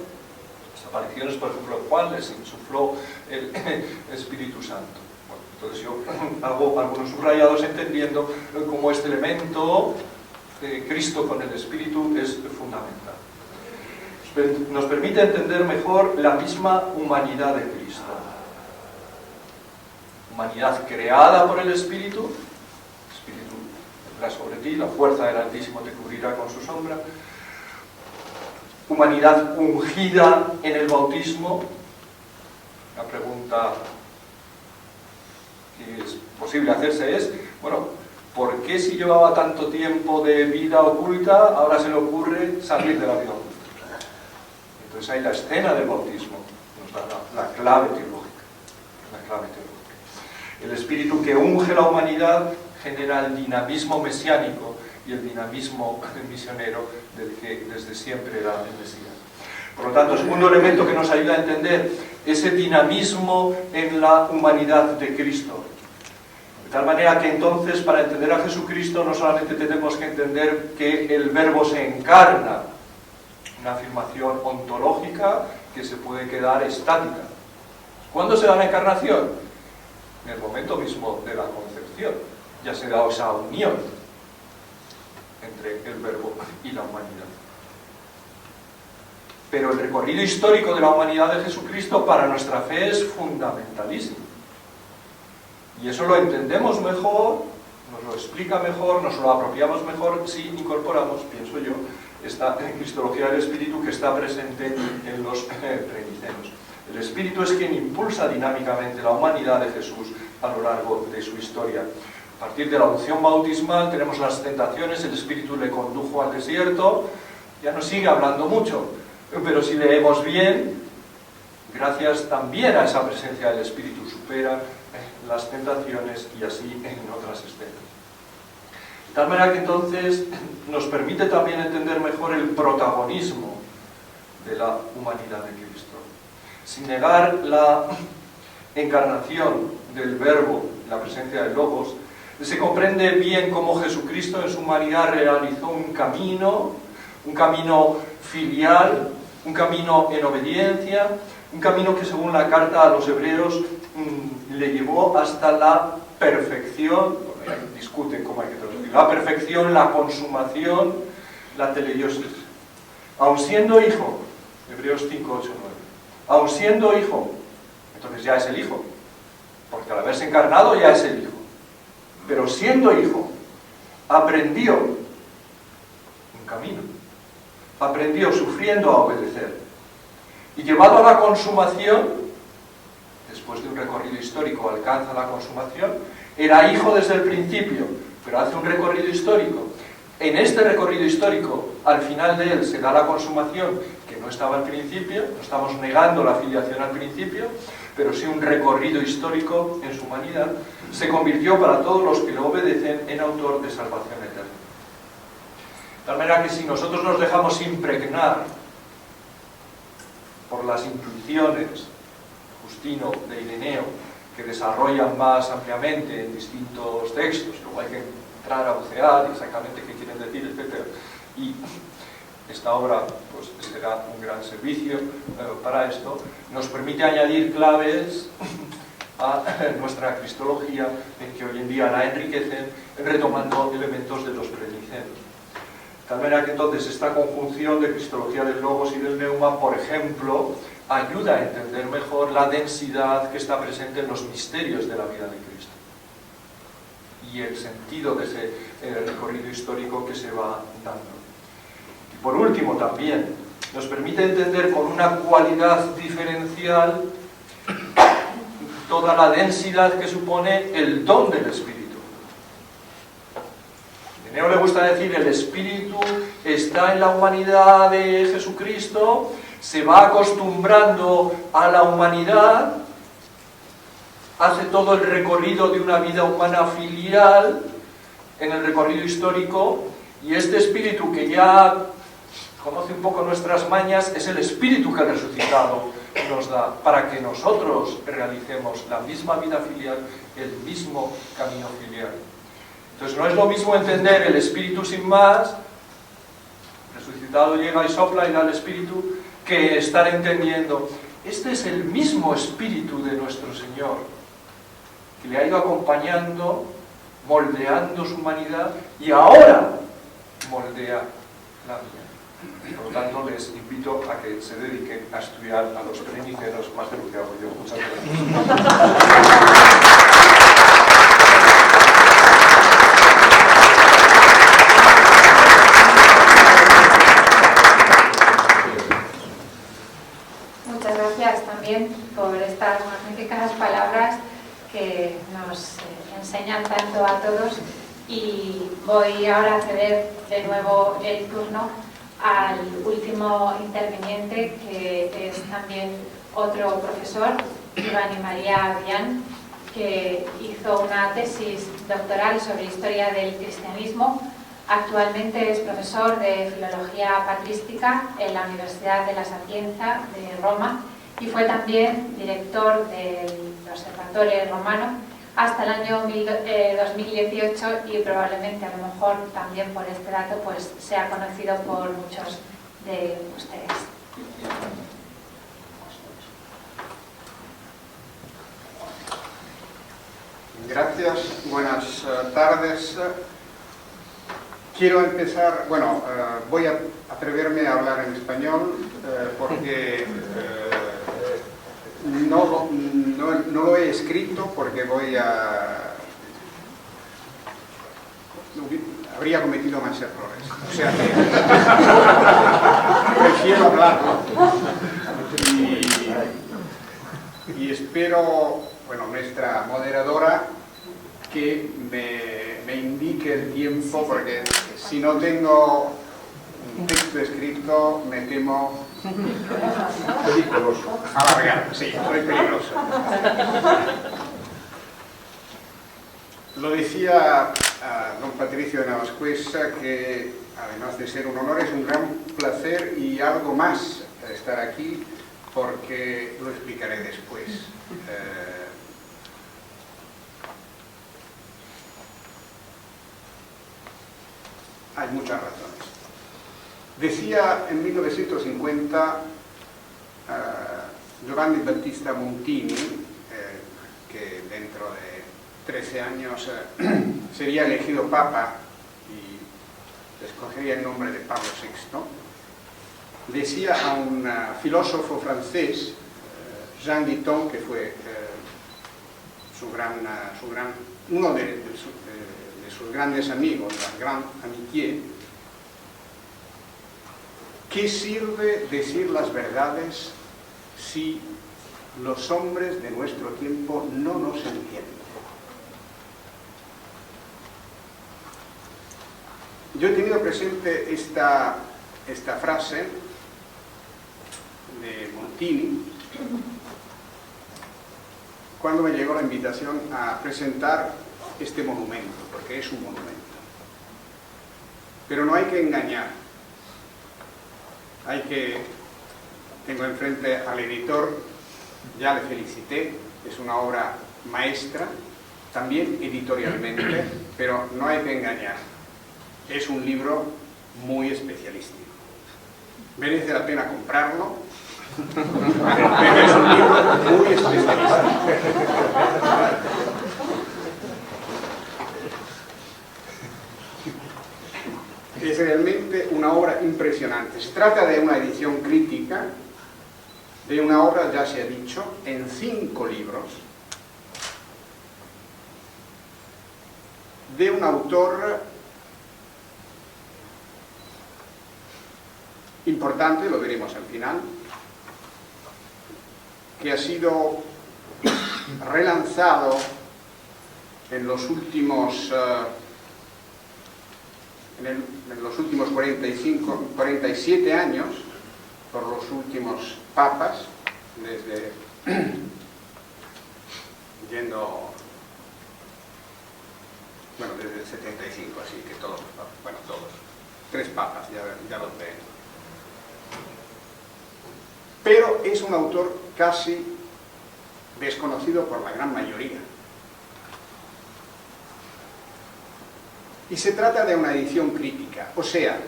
las apariciones, por ejemplo, en Juan les insufló el Espíritu Santo. Bueno, entonces yo hago algunos subrayados entendiendo cómo este elemento Cristo con el Espíritu es fundamental. Nos permite entender mejor la misma humanidad de Cristo. Humanidad creada por el Espíritu vendrá sobre ti, la fuerza del Altísimo te cubrirá con su sombra. Humanidad ungida en el bautismo. La pregunta que es posible hacerse es, bueno, ¿por qué si llevaba tanto tiempo de vida oculta, ahora se le ocurre salir de la vida oculta? Entonces hay la escena del bautismo, nos da la clave teológica. El Espíritu que unge la humanidad genera el dinamismo mesiánico y el dinamismo misionero del que desde siempre era el Mesías. Por lo tanto, segundo elemento que nos ayuda a entender ese dinamismo en la humanidad de Cristo. De tal manera que entonces, para entender a Jesucristo, no solamente tenemos que entender que el Verbo se encarna, una afirmación ontológica que se puede quedar estática. ¿Cuándo se da la encarnación? En el momento mismo de la concepción. Ya se da esa unión entre el Verbo y la humanidad. Pero el recorrido histórico de la humanidad de Jesucristo para nuestra fe es fundamentalísimo. Y eso lo entendemos mejor, nos lo explica mejor, nos lo apropiamos mejor si incorporamos, pienso yo, esta cristología del Espíritu que está presente en los prenicenos. El Espíritu es quien impulsa dinámicamente la humanidad de Jesús a lo largo de su historia. A partir de la unción bautismal tenemos las tentaciones, el Espíritu le condujo al desierto, ya no sigue hablando mucho, pero si leemos bien, gracias también a esa presencia del Espíritu supera las tentaciones y así en otras escenas. De tal manera que entonces nos permite también entender mejor el protagonismo de la humanidad de Cristo. Sin negar la encarnación del Verbo, la presencia del Logos, se comprende bien cómo Jesucristo en su humanidad realizó un camino filial, un camino en obediencia, un camino que según la carta a los hebreos le llevó hasta la perfección, discuten cómo hay que traducir, la perfección, la consumación, la teleiosis. Aun siendo hijo, Hebreos 5, 8, 9, aun siendo hijo, entonces ya es el hijo, porque al haberse encarnado ya es el hijo, pero siendo hijo, aprendió un camino, aprendió sufriendo a obedecer, y llevado a la consumación, después de un recorrido histórico alcanza la consumación, era hijo desde el principio, pero hace un recorrido histórico. En este recorrido histórico, al final de él se da la consumación, que no estaba al principio, no estamos negando la filiación al principio, pero sí un recorrido histórico en su humanidad, se convirtió para todos los que lo obedecen en autor de salvación eterna. De tal manera que si nosotros nos dejamos impregnar por las intuiciones de Justino, de Ireneo, que desarrollan más ampliamente en distintos textos, luego hay que entrar a bucear exactamente qué quieren decir, etc. Y esta obra pues, será un gran servicio para esto, nos permite añadir claves a nuestra cristología, que hoy en día la enriquecen retomando elementos de los prenicenos. De tal manera que entonces esta conjunción de cristología del logos y del neuma, por ejemplo, ayuda a entender mejor la densidad que está presente en los misterios de la vida de Cristo y el sentido de ese recorrido histórico que se va dando. Y por último también nos permite entender con una cualidad diferencial toda la densidad que supone el don del Espíritu. A Ireneo le gusta decir, el Espíritu está en la humanidad de Jesucristo, se va acostumbrando a la humanidad, hace todo el recorrido de una vida humana filial en el recorrido histórico, y este Espíritu que ya conoce un poco nuestras mañas es el Espíritu que el resucitado nos da para que nosotros realicemos la misma vida filial, el mismo camino filial. Entonces no es lo mismo entender el Espíritu sin más, el resucitado llega y sopla y da el Espíritu, que estar entendiendo, este es el mismo Espíritu de nuestro Señor, que le ha ido acompañando, moldeando su humanidad, y ahora moldea la mía. Por lo tanto, les invito a que se dediquen a estudiar a los prenicenos más de lo que hago yo. Muchas gracias. Muchas gracias también por estas magníficas palabras que nos enseñan tanto a todos, y voy ahora a ceder de nuevo el turno al último interviniente, que es también otro profesor, Iván María Avián, que hizo una tesis doctoral sobre historia del cristianismo. Actualmente es profesor de filología patrística en la Universidad de la Sapienza de Roma y fue también director del Observatorio Romano hasta el año 2018, y probablemente, a lo mejor también por este dato, pues sea conocido por muchos de ustedes. Gracias, buenas tardes. Quiero empezar, voy a atreverme a hablar en español porque no lo he escrito, porque habría cometido más errores. O sea que prefiero hablarlo. Y espero, nuestra moderadora, que me indique el tiempo, porque si no tengo un texto escrito, me temo peligroso. Alargar, sí, soy peligroso. Lo decía don Patricio de Navascuesa, que además de ser un honor, es un gran placer y algo más estar aquí, porque lo explicaré después. Hay muchas razones. Decía en 1950 Giovanni Battista Montini, que dentro de 13 años sería elegido papa y escogería el nombre de Pablo VI, decía a un filósofo francés, Jean Guitton, que fue uno de sus grandes amigos, la gran amitié: ¿qué sirve decir las verdades si los hombres de nuestro tiempo no nos entienden? Yo he tenido presente esta frase de Montini cuando me llegó la invitación a presentar este monumento, porque es un monumento. Pero no hay que engañar. Tengo enfrente al editor, ya le felicité, es una obra maestra, también editorialmente, pero no hay que engañar. Es un libro muy especialístico. merece la pena comprarlo, pero es un libro muy especialista. Es realmente una obra impresionante. Se trata de una edición crítica de una obra, ya se ha dicho, en 5 libros, de un autor importante, lo veremos al final, que ha sido relanzado en los últimos 47 años por los últimos papas, desde desde el 75, así que todos, bueno, todos, 3 papas, ya los ven. Pero es un autor casi desconocido por la gran mayoría. Y se trata de una edición crítica, o sea,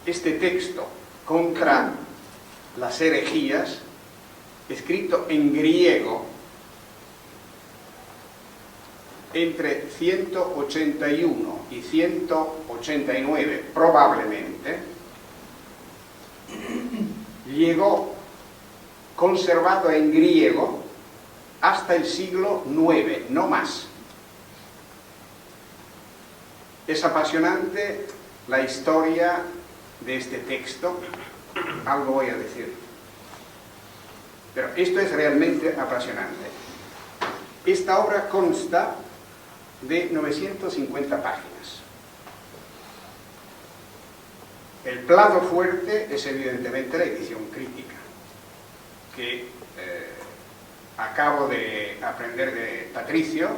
este texto contra las herejías, escrito en griego entre 181 y 189 probablemente, llegó conservado en griego hasta el siglo IX, no más. Es apasionante la historia de este texto, algo voy a decir, pero esto es realmente apasionante. Esta obra consta de 950 páginas. El plato fuerte es evidentemente la edición crítica, que acabo de aprender de Patricio,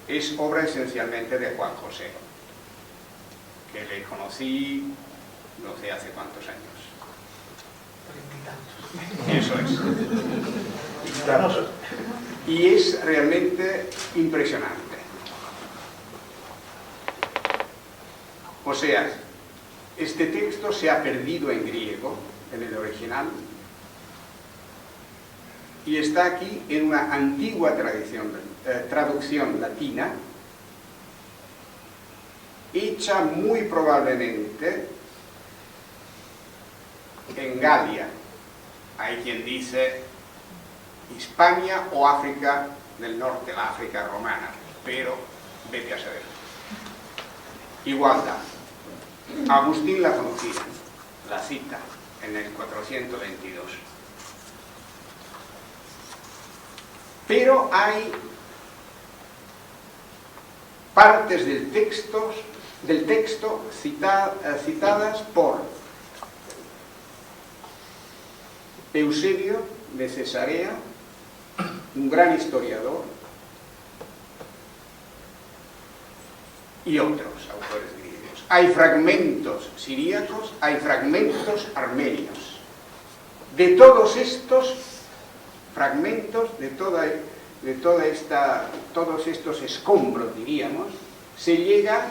es obra esencialmente de Juan José, que le conocí no sé hace cuántos años. 40 y tantos. Eso es. Y es realmente impresionante. O sea, este texto se ha perdido en griego, en el original, y está aquí en una antigua traducción latina, hecha muy probablemente en Galia. Hay quien dice Hispania o África del Norte, la África romana, pero vete a saber. Igualdad. Agustín la conocía, la cita en el 422. Pero hay partes del texto citadas por Eusebio de Cesarea, un gran historiador, y otros autores griegos. Hay fragmentos siríacos, hay fragmentos armenios. De todos estos fragmentos, todos estos escombros, diríamos, se llega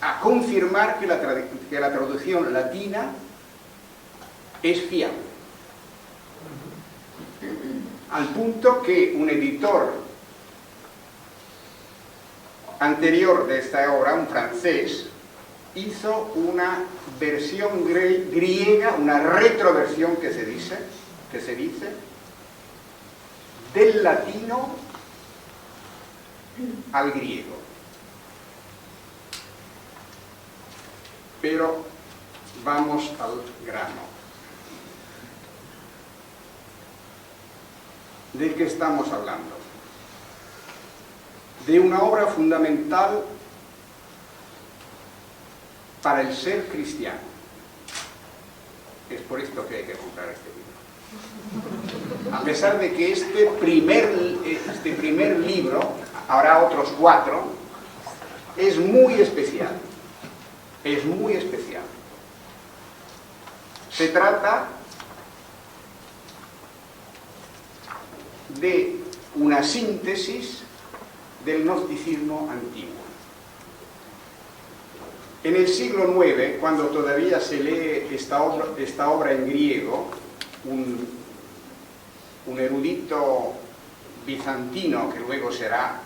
a confirmar que la traducción latina es fiable. Al punto que un editor anterior de esta obra, un francés, hizo una versión griega, una retroversión que se dice, del latino al griego. Pero vamos al grano. ¿De qué estamos hablando? De una obra fundamental para el ser cristiano. Es por esto que hay que comprar este libro. A pesar de que este primer libro, habrá otros 4, es muy especial. Es muy especial. Se trata de una síntesis del gnosticismo antiguo. En el siglo IX, cuando todavía se lee esta obra en griego, un erudito bizantino que luego será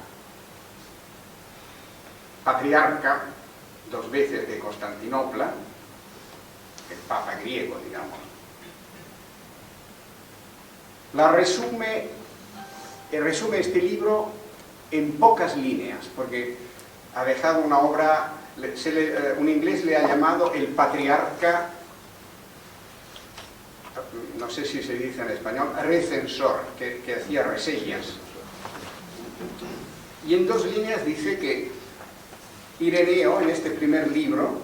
patriarca 2 veces de Constantinopla, el papa griego, digamos, resume este libro en pocas líneas, porque ha dejado una obra, un inglés le ha llamado el patriarca, no sé si se dice en español, recensor, que hacía reseñas. Y en 2 líneas dice que Ireneo, en este primer libro,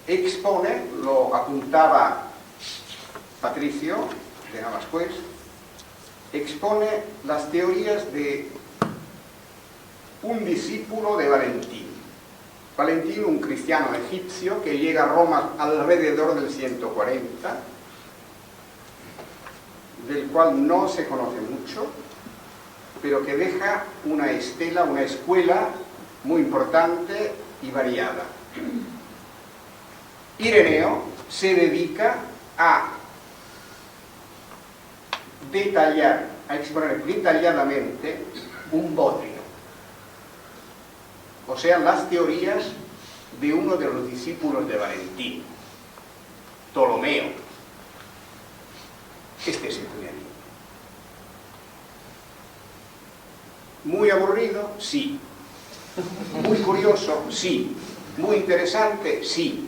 expone, lo apuntaba Patricio de Navascués, expone las teorías de un discípulo de Valentín. Valentín, un cristiano egipcio que llega a Roma alrededor del 140, del cual no se conoce mucho, pero que deja una estela, una escuela muy importante y variada. Ireneo se dedica a detallar, a exponer detalladamente un bodrio, o sea, las teorías de uno de los discípulos de Valentín, Ptolomeo. Este es el primer libro. ¿Muy aburrido? Sí. ¿Muy curioso? Sí. ¿Muy interesante? Sí.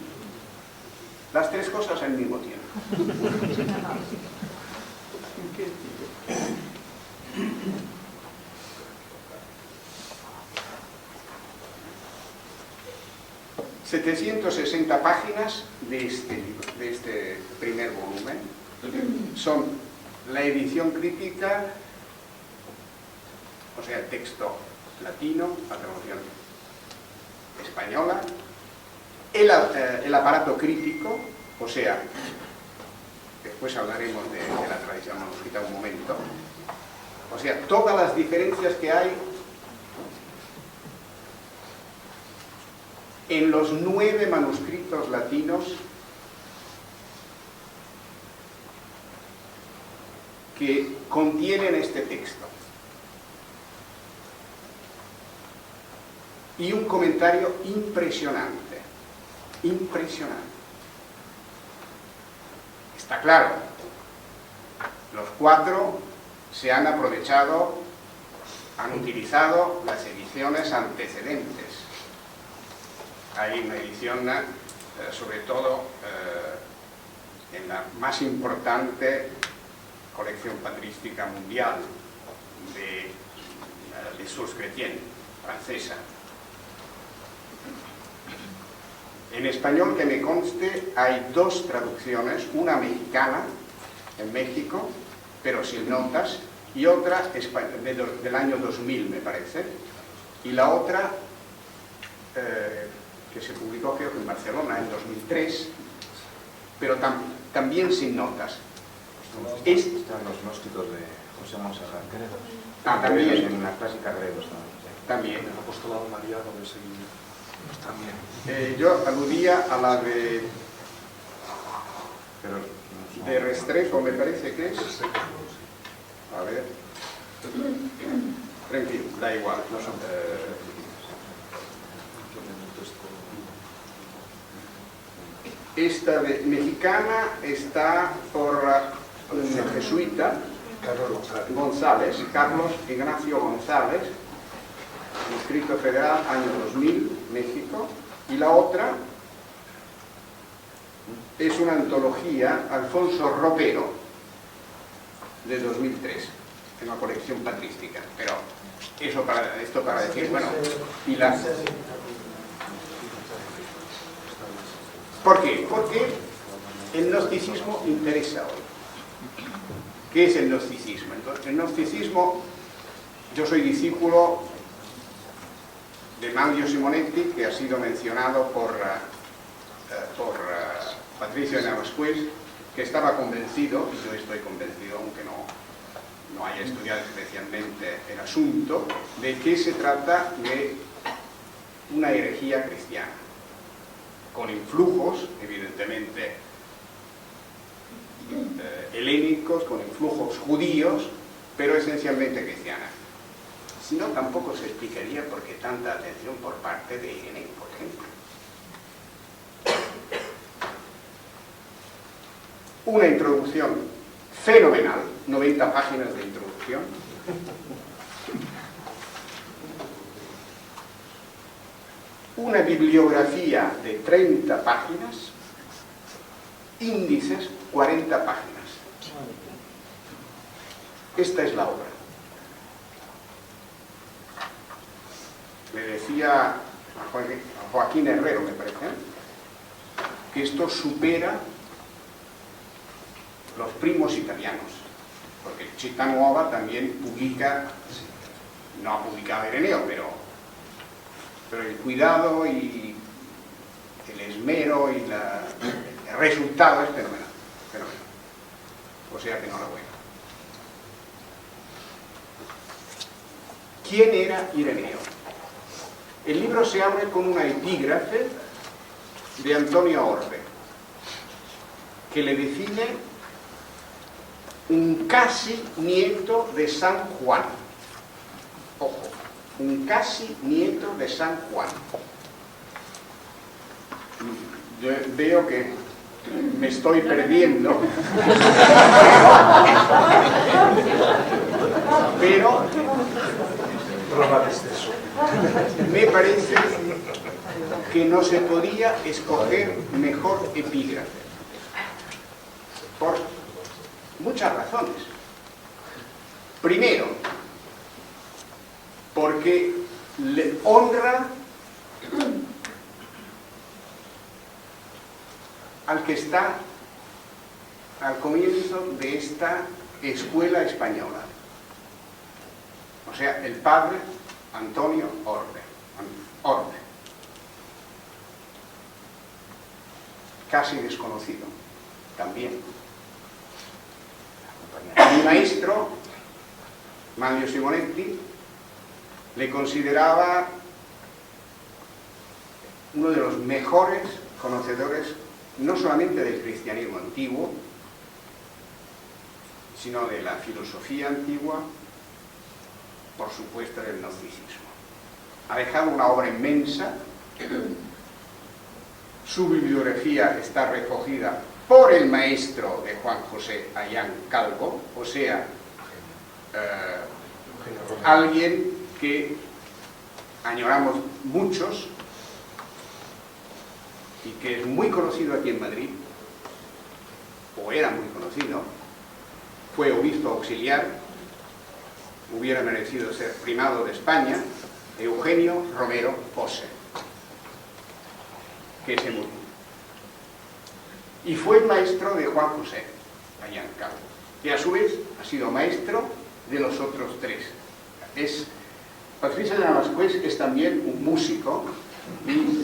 Las 3 cosas al mismo tiempo. ...760 páginas de este libro, de este primer volumen. Son la edición crítica, o sea, el texto latino, la traducción española, el aparato crítico, o sea, después hablaremos de la tradición manuscrita un momento, o sea, todas las diferencias que hay en los 9 manuscritos latinos que contienen este texto. Y un comentario impresionante, impresionante. Está claro, los 4 se han aprovechado, han utilizado las ediciones antecedentes. Hay una edición, sobre todo, en la más importante colección patrística mundial de Sources Chrétiennes, francesa. En español, que me conste, hay 2 traducciones, una mexicana, en México, pero sin notas, y otra del año 2000, me parece, y la otra que se publicó, creo que en Barcelona, en 2003, pero también sin notas. Están los gnósticos de José Monserrat. También. En la clásica Gredos también. El apostolado mariano de seguimiento. También. Yo aludía a la de Restrepo, me parece que es. A ver. Tranquilo, da igual. Esta de mexicana está por un jesuita, González, Carlos Ignacio González, Distrito Federal, año 2000, México. Y la otra es una antología, Alfonso Ropero, de 2003, en la colección patrística. Pero esto para decir, bueno, y la... ¿Por qué? Porque el gnosticismo interesa hoy. ¿Qué es el gnosticismo? Entonces, el gnosticismo, yo soy discípulo de Manlio Simonetti, que ha sido mencionado por Patricio de Navascués, que estaba convencido, y yo estoy convencido, aunque no haya estudiado especialmente el asunto, de que se trata de una herejía cristiana. con influjos, evidentemente, helénicos, con influjos judíos, pero esencialmente cristiana. Si no, tampoco se explicaría por qué tanta atención por parte de Ireneo, por ejemplo. Una introducción fenomenal, 90 páginas de introducción. Una bibliografía de 30 páginas, índices 40 páginas. Esta es la obra. Le decía a Joaquín Herrero, me parece, que esto supera los primos italianos, porque Città Nuova también publica, no ha publicado Ireneo, pero el cuidado y el esmero y el resultado es fenomenal, fenomenal. O sea que enhorabuena. ¿Quién era Ireneo? El libro se abre con una epígrafe de Antonio Orbe, que le define un casi nieto de San Juan. Ojo, un casi nieto de San Juan. Yo veo que me estoy perdiendo, pero me parece que no se podía escoger mejor epígrafe, por muchas razones. Primero, porque le honra al que está al comienzo de esta escuela española, o sea, el padre Antonio Orbe. Casi desconocido, también. Mi maestro, Manlio Simonetti, le consideraba uno de los mejores conocedores no solamente del cristianismo antiguo, sino de la filosofía antigua, por supuesto del gnosticismo. Ha dejado una obra inmensa. Su bibliografía está recogida por el maestro de Juan José Ayán Calvo, o sea, alguien que añoramos muchos y que es muy conocido aquí en Madrid, o era muy conocido, fue obispo auxiliar, hubiera merecido ser primado de España, Eugenio Romero Pose, que se murió. Y fue el maestro de Juan José Ayán Calvo, que a su vez ha sido maestro de los otros tres. Patricia de Navascués es también un músico, y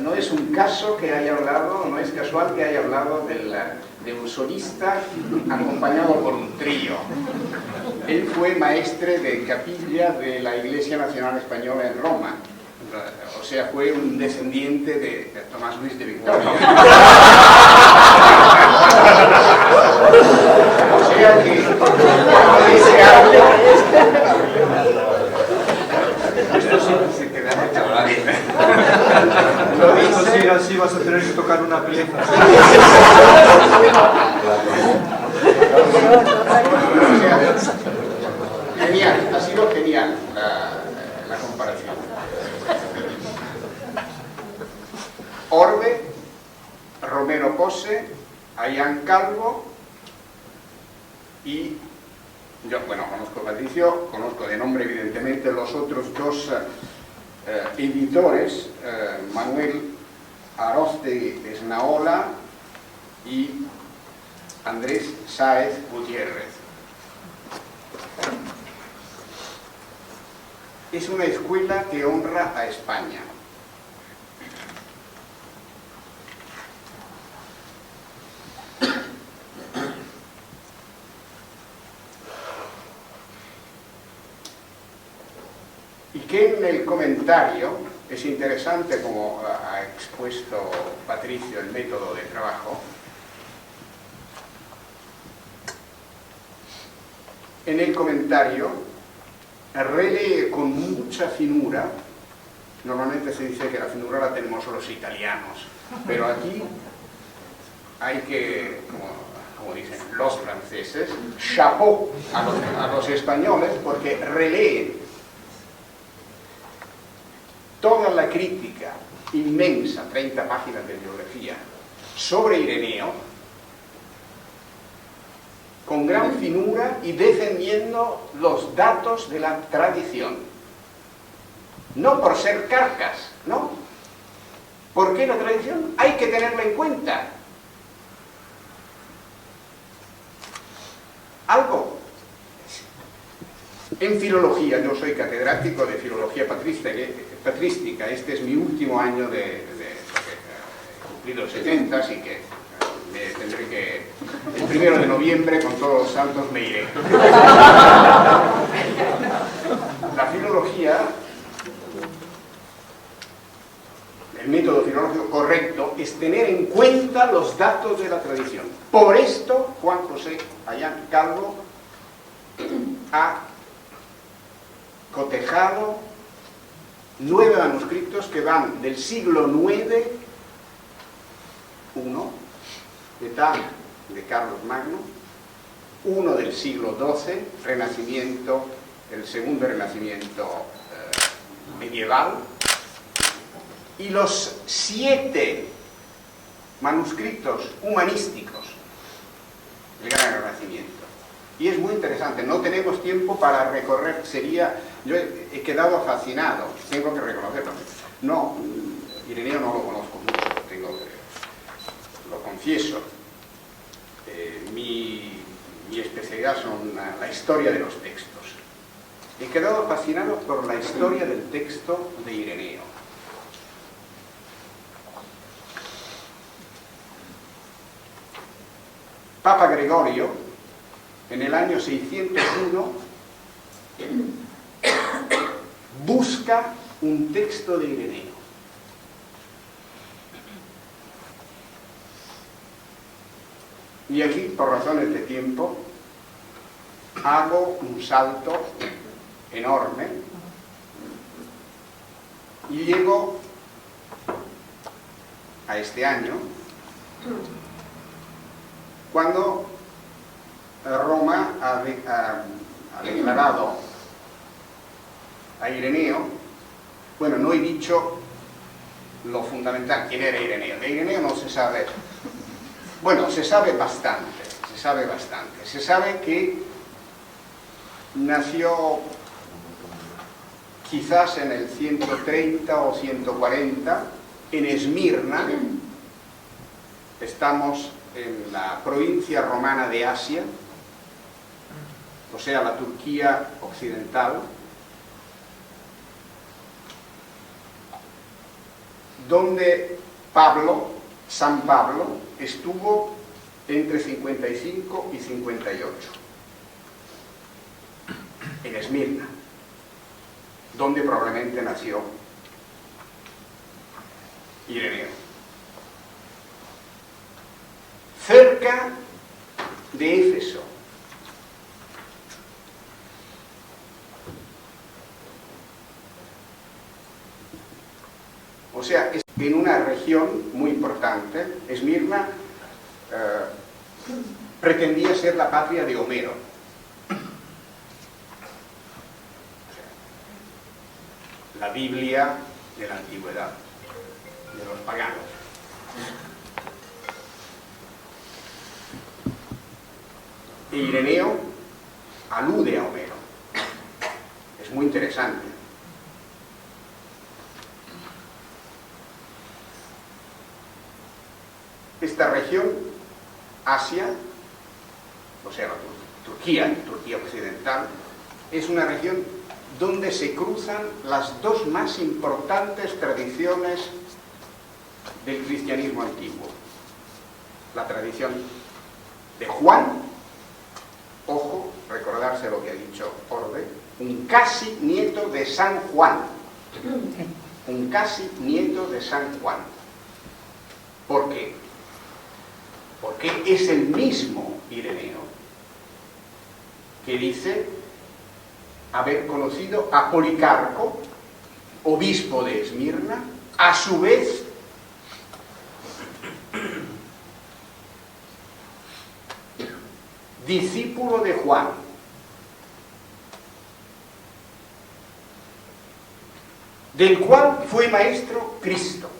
no es un caso que haya hablado, no es casual que haya hablado de un solista acompañado por un trío. Él fue maestre de capilla de la Iglesia Nacional Española en Roma, o sea, fue un descendiente de Tomás Luis de Victoria. O sea que cuando dice algo, esto sí se queda lo dice, si así vas a tener que tocar una pieza. Genial, ha sido genial la comparación. Orbe, Romero Pose, Ayán Calvo y yo, bueno, conozco a Patricio, conozco de nombre evidentemente los otros dos editores, Manuel Aróstegui Esnaola y Andrés Sáez Gutiérrez. Es una escuela que honra a España. Y que en el comentario Es interesante, como ha expuesto Patricio, el método de trabajo. En el comentario relee con mucha finura. Normalmente se dice que la finura la tenemos los italianos, pero aquí hay que, como dicen los franceses, chapeau a los españoles, porque releen toda la crítica inmensa, 30 páginas de biografía, sobre Ireneo, con gran finura y defendiendo los datos de la tradición. No por ser carcas, ¿no? Porque la tradición hay que tenerla en cuenta. Algo. En filología, yo soy catedrático de filología patrística. Este es mi último año he cumplido los 70, así que me tendré que... El 1 de noviembre, con todos los santos, me iré. La filología, el método filológico correcto, es tener en cuenta los datos de la tradición. Por esto, Juan José Payán Calvo ha cotejado 9 manuscritos que van del siglo IX, uno de Carlos Magno, uno del siglo XII, Renacimiento, el segundo Renacimiento medieval, y los 7 manuscritos humanísticos del Gran Renacimiento. Y es muy interesante, no tenemos tiempo para recorrer, yo he quedado fascinado, tengo que reconocerlo. No, Ireneo no lo conozco mucho, lo confieso. Mi especialidad son la historia de los textos. He quedado fascinado por la historia del texto de Ireneo. Papa Gregorio, en el año 601, busca un texto de Ireneo. Y aquí, por razones de tiempo, hago un salto enorme y llego a este año, cuando Roma ha declarado a Ireneo, bueno, no he dicho lo fundamental, quién era Ireneo. De Ireneo no se sabe, bueno, se sabe bastante. Se sabe que nació quizás en el 130 o 140 en Esmirna. Estamos en la provincia romana de Asia, o sea, la Turquía occidental, donde San Pablo, estuvo entre 55 y 58, en Esmirna, donde probablemente nació Ireneo. Cerca de Éfeso. O sea, es en una región muy importante. Esmirna pretendía ser la patria de Homero. La Biblia de la antigüedad, de los paganos. E Ireneo alude a Homero. Es muy interesante. Esta región, Asia, o sea, Turquía occidental, es una región donde se cruzan las dos más importantes tradiciones del cristianismo antiguo. La tradición de Juan, ojo, recordarse lo que ha dicho Orde, un casi nieto de San Juan, un casi nieto de San Juan. ¿Por qué? Porque es el mismo Ireneo que dice haber conocido a Policarpo, obispo de Esmirna, a su vez discípulo de Juan. Del cual fue maestro Cristo.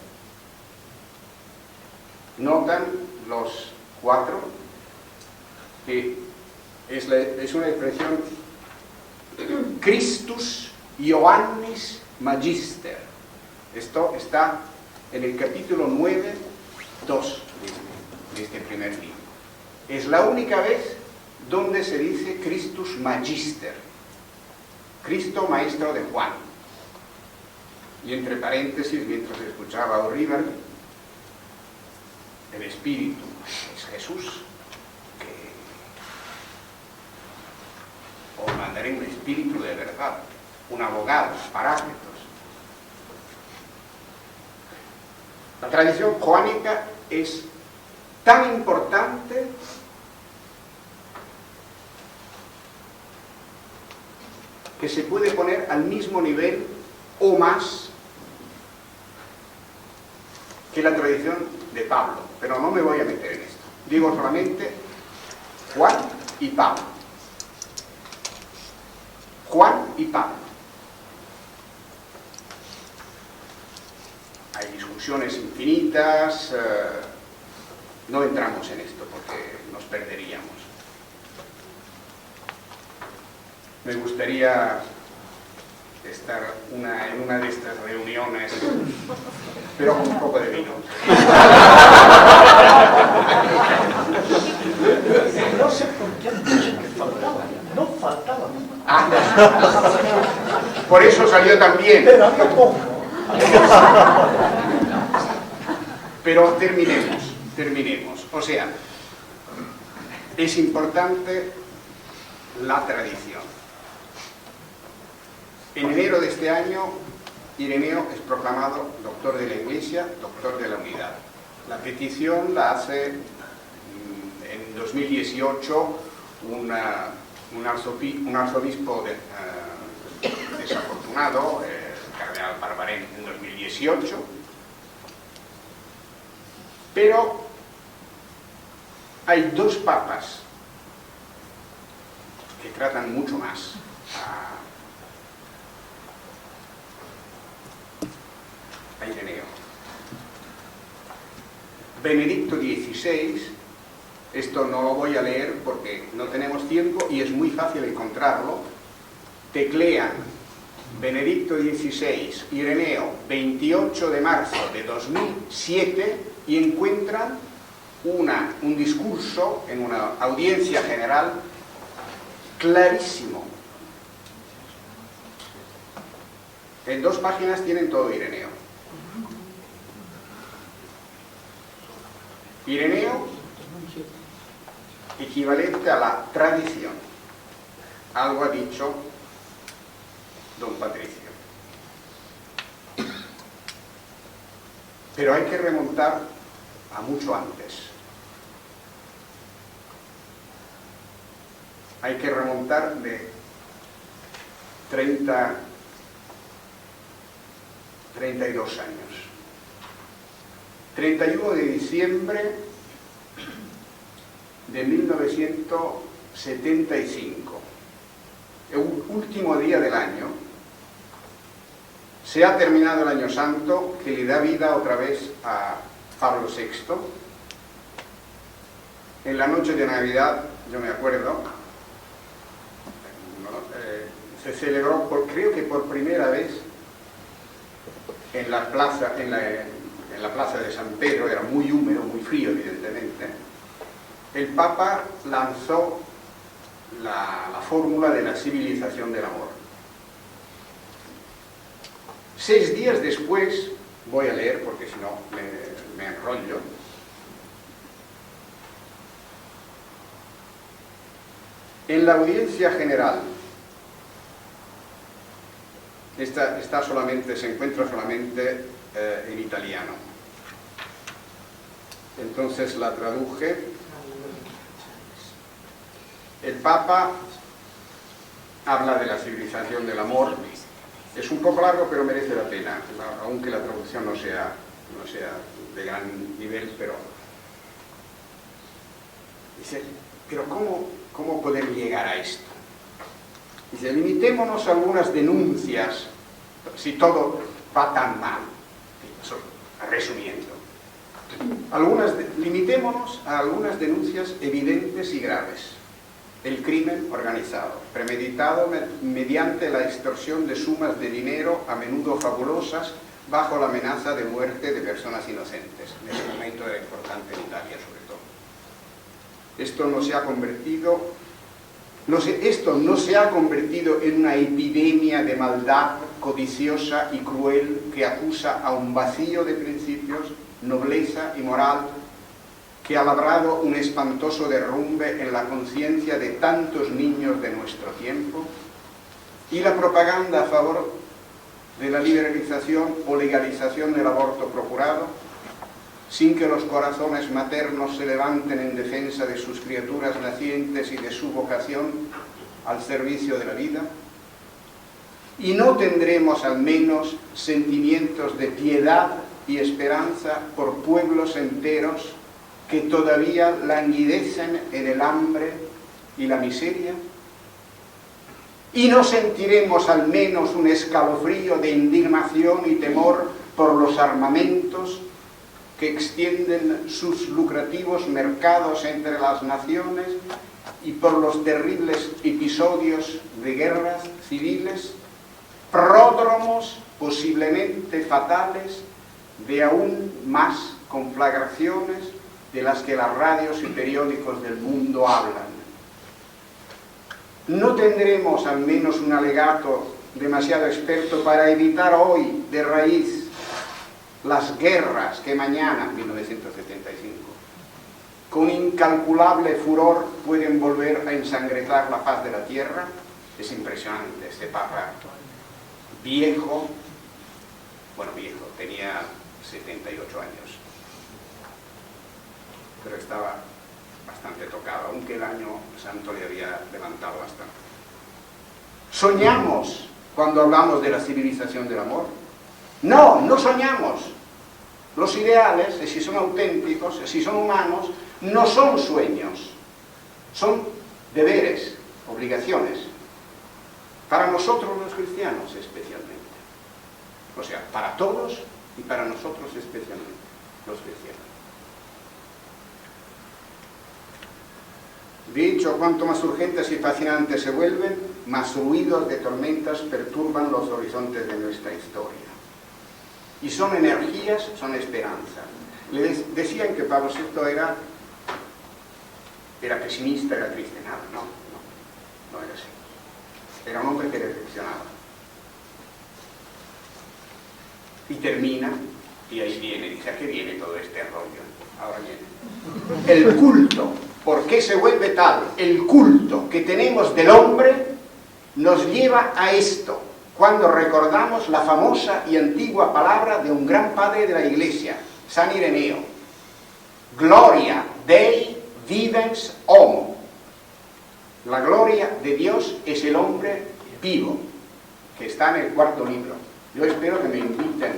Notan los cuatro que es una expresión Christus Ioannis Magister. Esto está en el capítulo 9, 2 de este primer libro. Es la única vez donde se dice Christus Magister, Cristo maestro de Juan. Y entre paréntesis, mientras escuchaba a O'River, el Espíritu es Jesús, que os mandaré un Espíritu de verdad, un abogado, paráclitos. La tradición joánica es tan importante que se puede poner al mismo nivel o más que la tradición de Pablo, pero no me voy a meter en esto. Digo solamente Juan y Pablo. Juan y Pablo. Hay discusiones infinitas, no entramos en esto porque nos perderíamos. Me gustaría estar en una de estas reuniones, pero con un poco de vino. No sé por qué han dicho que faltaba. No faltaba. Por eso salió también. Pero había poco. Pero terminemos. O sea, es importante la tradición. En enero de este año, Ireneo es proclamado doctor de la Iglesia, doctor de la Unidad. La petición la hace en 2018 un arzobispo desafortunado, el cardenal Barbarén, en 2018. Pero hay dos papas que tratan mucho más a Ireneo. Benedicto XVI, esto no lo voy a leer porque no tenemos tiempo y es muy fácil encontrarlo. Teclean Benedicto XVI, Ireneo, 28 de marzo de 2007 y encuentran un discurso en una audiencia general clarísimo. En 2 páginas tienen todo Ireneo. Ireneo, equivalente a la tradición. Algo ha dicho don Patricio. Pero hay que remontar a mucho antes. Hay que remontar de 32 años. 31 de diciembre de 1975, el último día del año, se ha terminado el Año Santo, que le da vida otra vez a Pablo VI. En la noche de Navidad, yo me acuerdo, se celebró, creo que por primera vez, en la plaza de San Pedro, era muy húmedo, muy frío evidentemente, el Papa lanzó la fórmula de la civilización del amor. 6 días después, voy a leer porque si no me enrollo, en la audiencia general se encuentra solamente en italiano. Entonces la traduje. El Papa habla de la civilización del amor. Es un poco largo, pero merece la pena, aunque la traducción no sea de gran nivel, pero dice, pero ¿cómo poder llegar a esto? Dice, limitémonos a algunas denuncias, si todo va tan mal, resumiendo, limitémonos a algunas denuncias evidentes y graves. El crimen organizado, premeditado mediante la extorsión de sumas de dinero, a menudo fabulosas, bajo la amenaza de muerte de personas inocentes. En ese momento era importante en Italia, sobre todo. Esto no se ha convertido en una epidemia de maldad codiciosa y cruel que acusa a un vacío de principios, nobleza y moral, que ha labrado un espantoso derrumbe en la conciencia de tantos niños de nuestro tiempo, y la propaganda a favor de la liberalización o legalización del aborto procurado, sin que los corazones maternos se levanten en defensa de sus criaturas nacientes y de su vocación al servicio de la vida. Y no tendremos al menos sentimientos de piedad y esperanza por pueblos enteros que todavía languidecen en el hambre y la miseria. Y no sentiremos al menos un escalofrío de indignación y temor por los armamentos que extienden sus lucrativos mercados entre las naciones y por los terribles episodios de guerras civiles, pródromos posiblemente fatales de aún más conflagraciones de las que las radios y periódicos del mundo hablan. No tendremos al menos un alegato demasiado experto para evitar hoy de raíz las guerras que mañana, 1975, con incalculable furor pueden volver a ensangrentar la faz de la tierra. Es impresionante este Papa viejo, tenía 78 años, pero estaba bastante tocado, aunque el año santo le había levantado bastante. ¿Soñamos cuando hablamos de la civilización del amor? No, no soñamos. Los ideales, si son auténticos, si son humanos, no son sueños, son deberes, obligaciones, para nosotros los cristianos especialmente. O sea, para todos y para nosotros especialmente, los cristianos. De hecho, cuanto más urgentes y fascinantes se vuelven, más ruidos de tormentas perturban los horizontes de nuestra historia. Y son energías, son esperanza. Les decían que Pablo VI era pesimista, era triste. No era así. Era un hombre que reflexionaba. Y termina, y ahí viene, dice, ¿a qué viene todo este rollo? Ahora viene. El culto. ¿Por qué se vuelve tal? El culto que tenemos del hombre nos lleva a esto, cuando recordamos la famosa y antigua palabra de un gran padre de la Iglesia, San Ireneo: Gloria Dei vivens homo. La gloria de Dios es el hombre vivo, que está en el cuarto libro. Yo espero que me inviten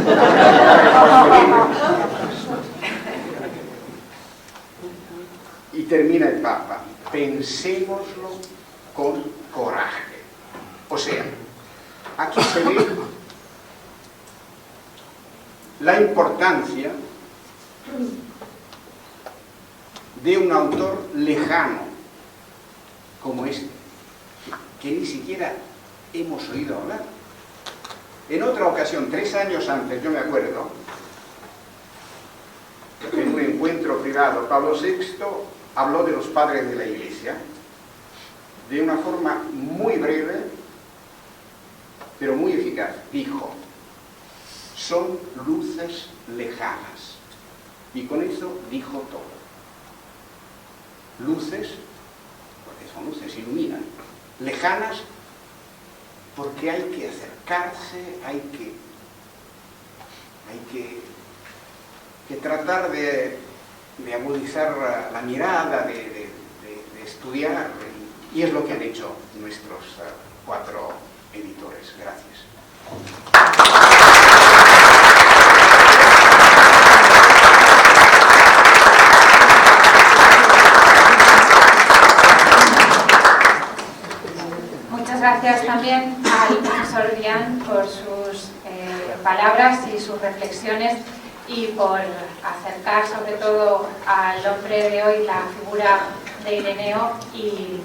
a el libro. Y termina el Papa: pensémoslo con coraje. O sea, aquí se ve la importancia de un autor lejano como este, que ni siquiera hemos oído hablar. En otra ocasión, 3 años antes, yo me acuerdo, en un encuentro privado, Pablo VI habló de los padres de la Iglesia de una forma muy breve, pero muy eficaz. Dijo: son luces lejanas. Y con eso dijo todo. Luces, porque son luces, iluminan. Lejanas, porque hay que acercarse, hay que tratar de agudizar la mirada, de estudiar, y es lo que han hecho nuestros 4 editores. Gracias. Muchas gracias también al profesor Dian por sus palabras y sus reflexiones y por acercar sobre todo al hombre de hoy la figura de Ireneo y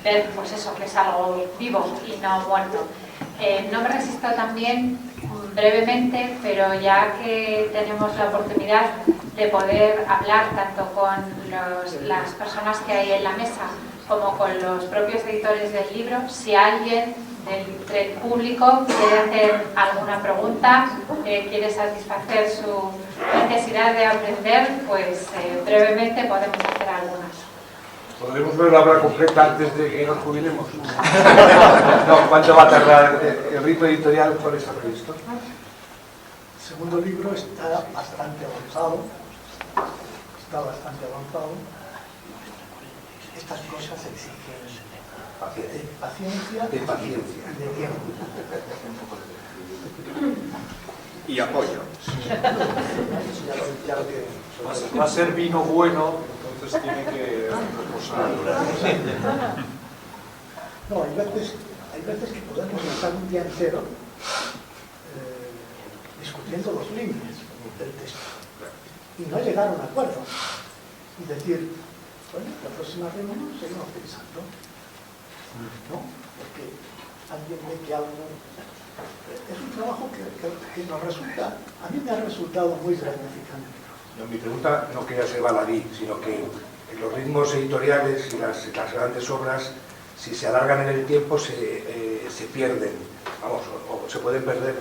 ver pues eso, que es algo vivo y no muerto. No me resisto también brevemente, pero ya que tenemos la oportunidad de poder hablar tanto con las personas que hay en la mesa como con los propios editores del libro, si alguien del público quiere hacer alguna pregunta, quiere satisfacer su necesidad de aprender, pues brevemente podemos hacer algunas. ¿Podremos ver la obra completa antes de que nos jubilemos? No, ¿cuánto va a tardar el ritmo editorial? ¿Cuál está previsto? El segundo libro está bastante avanzado. Estas cosas exigen paciencia y de tiempo. Y apoyo. Va a ser vino bueno, entonces tiene que reposar. No, hay veces que podemos estar un día entero discutiendo los límites del texto y no llegar a un acuerdo y decir, bueno, la próxima reunión seguimos pensando, ¿no? Porque alguien ve que algo es un trabajo que nos resulta, a mí me ha resultado muy gratificante. No, mi pregunta no quería ser baladí, sino que los ritmos editoriales y las grandes obras, si se alargan en el tiempo, se pierden, vamos, o se pueden perder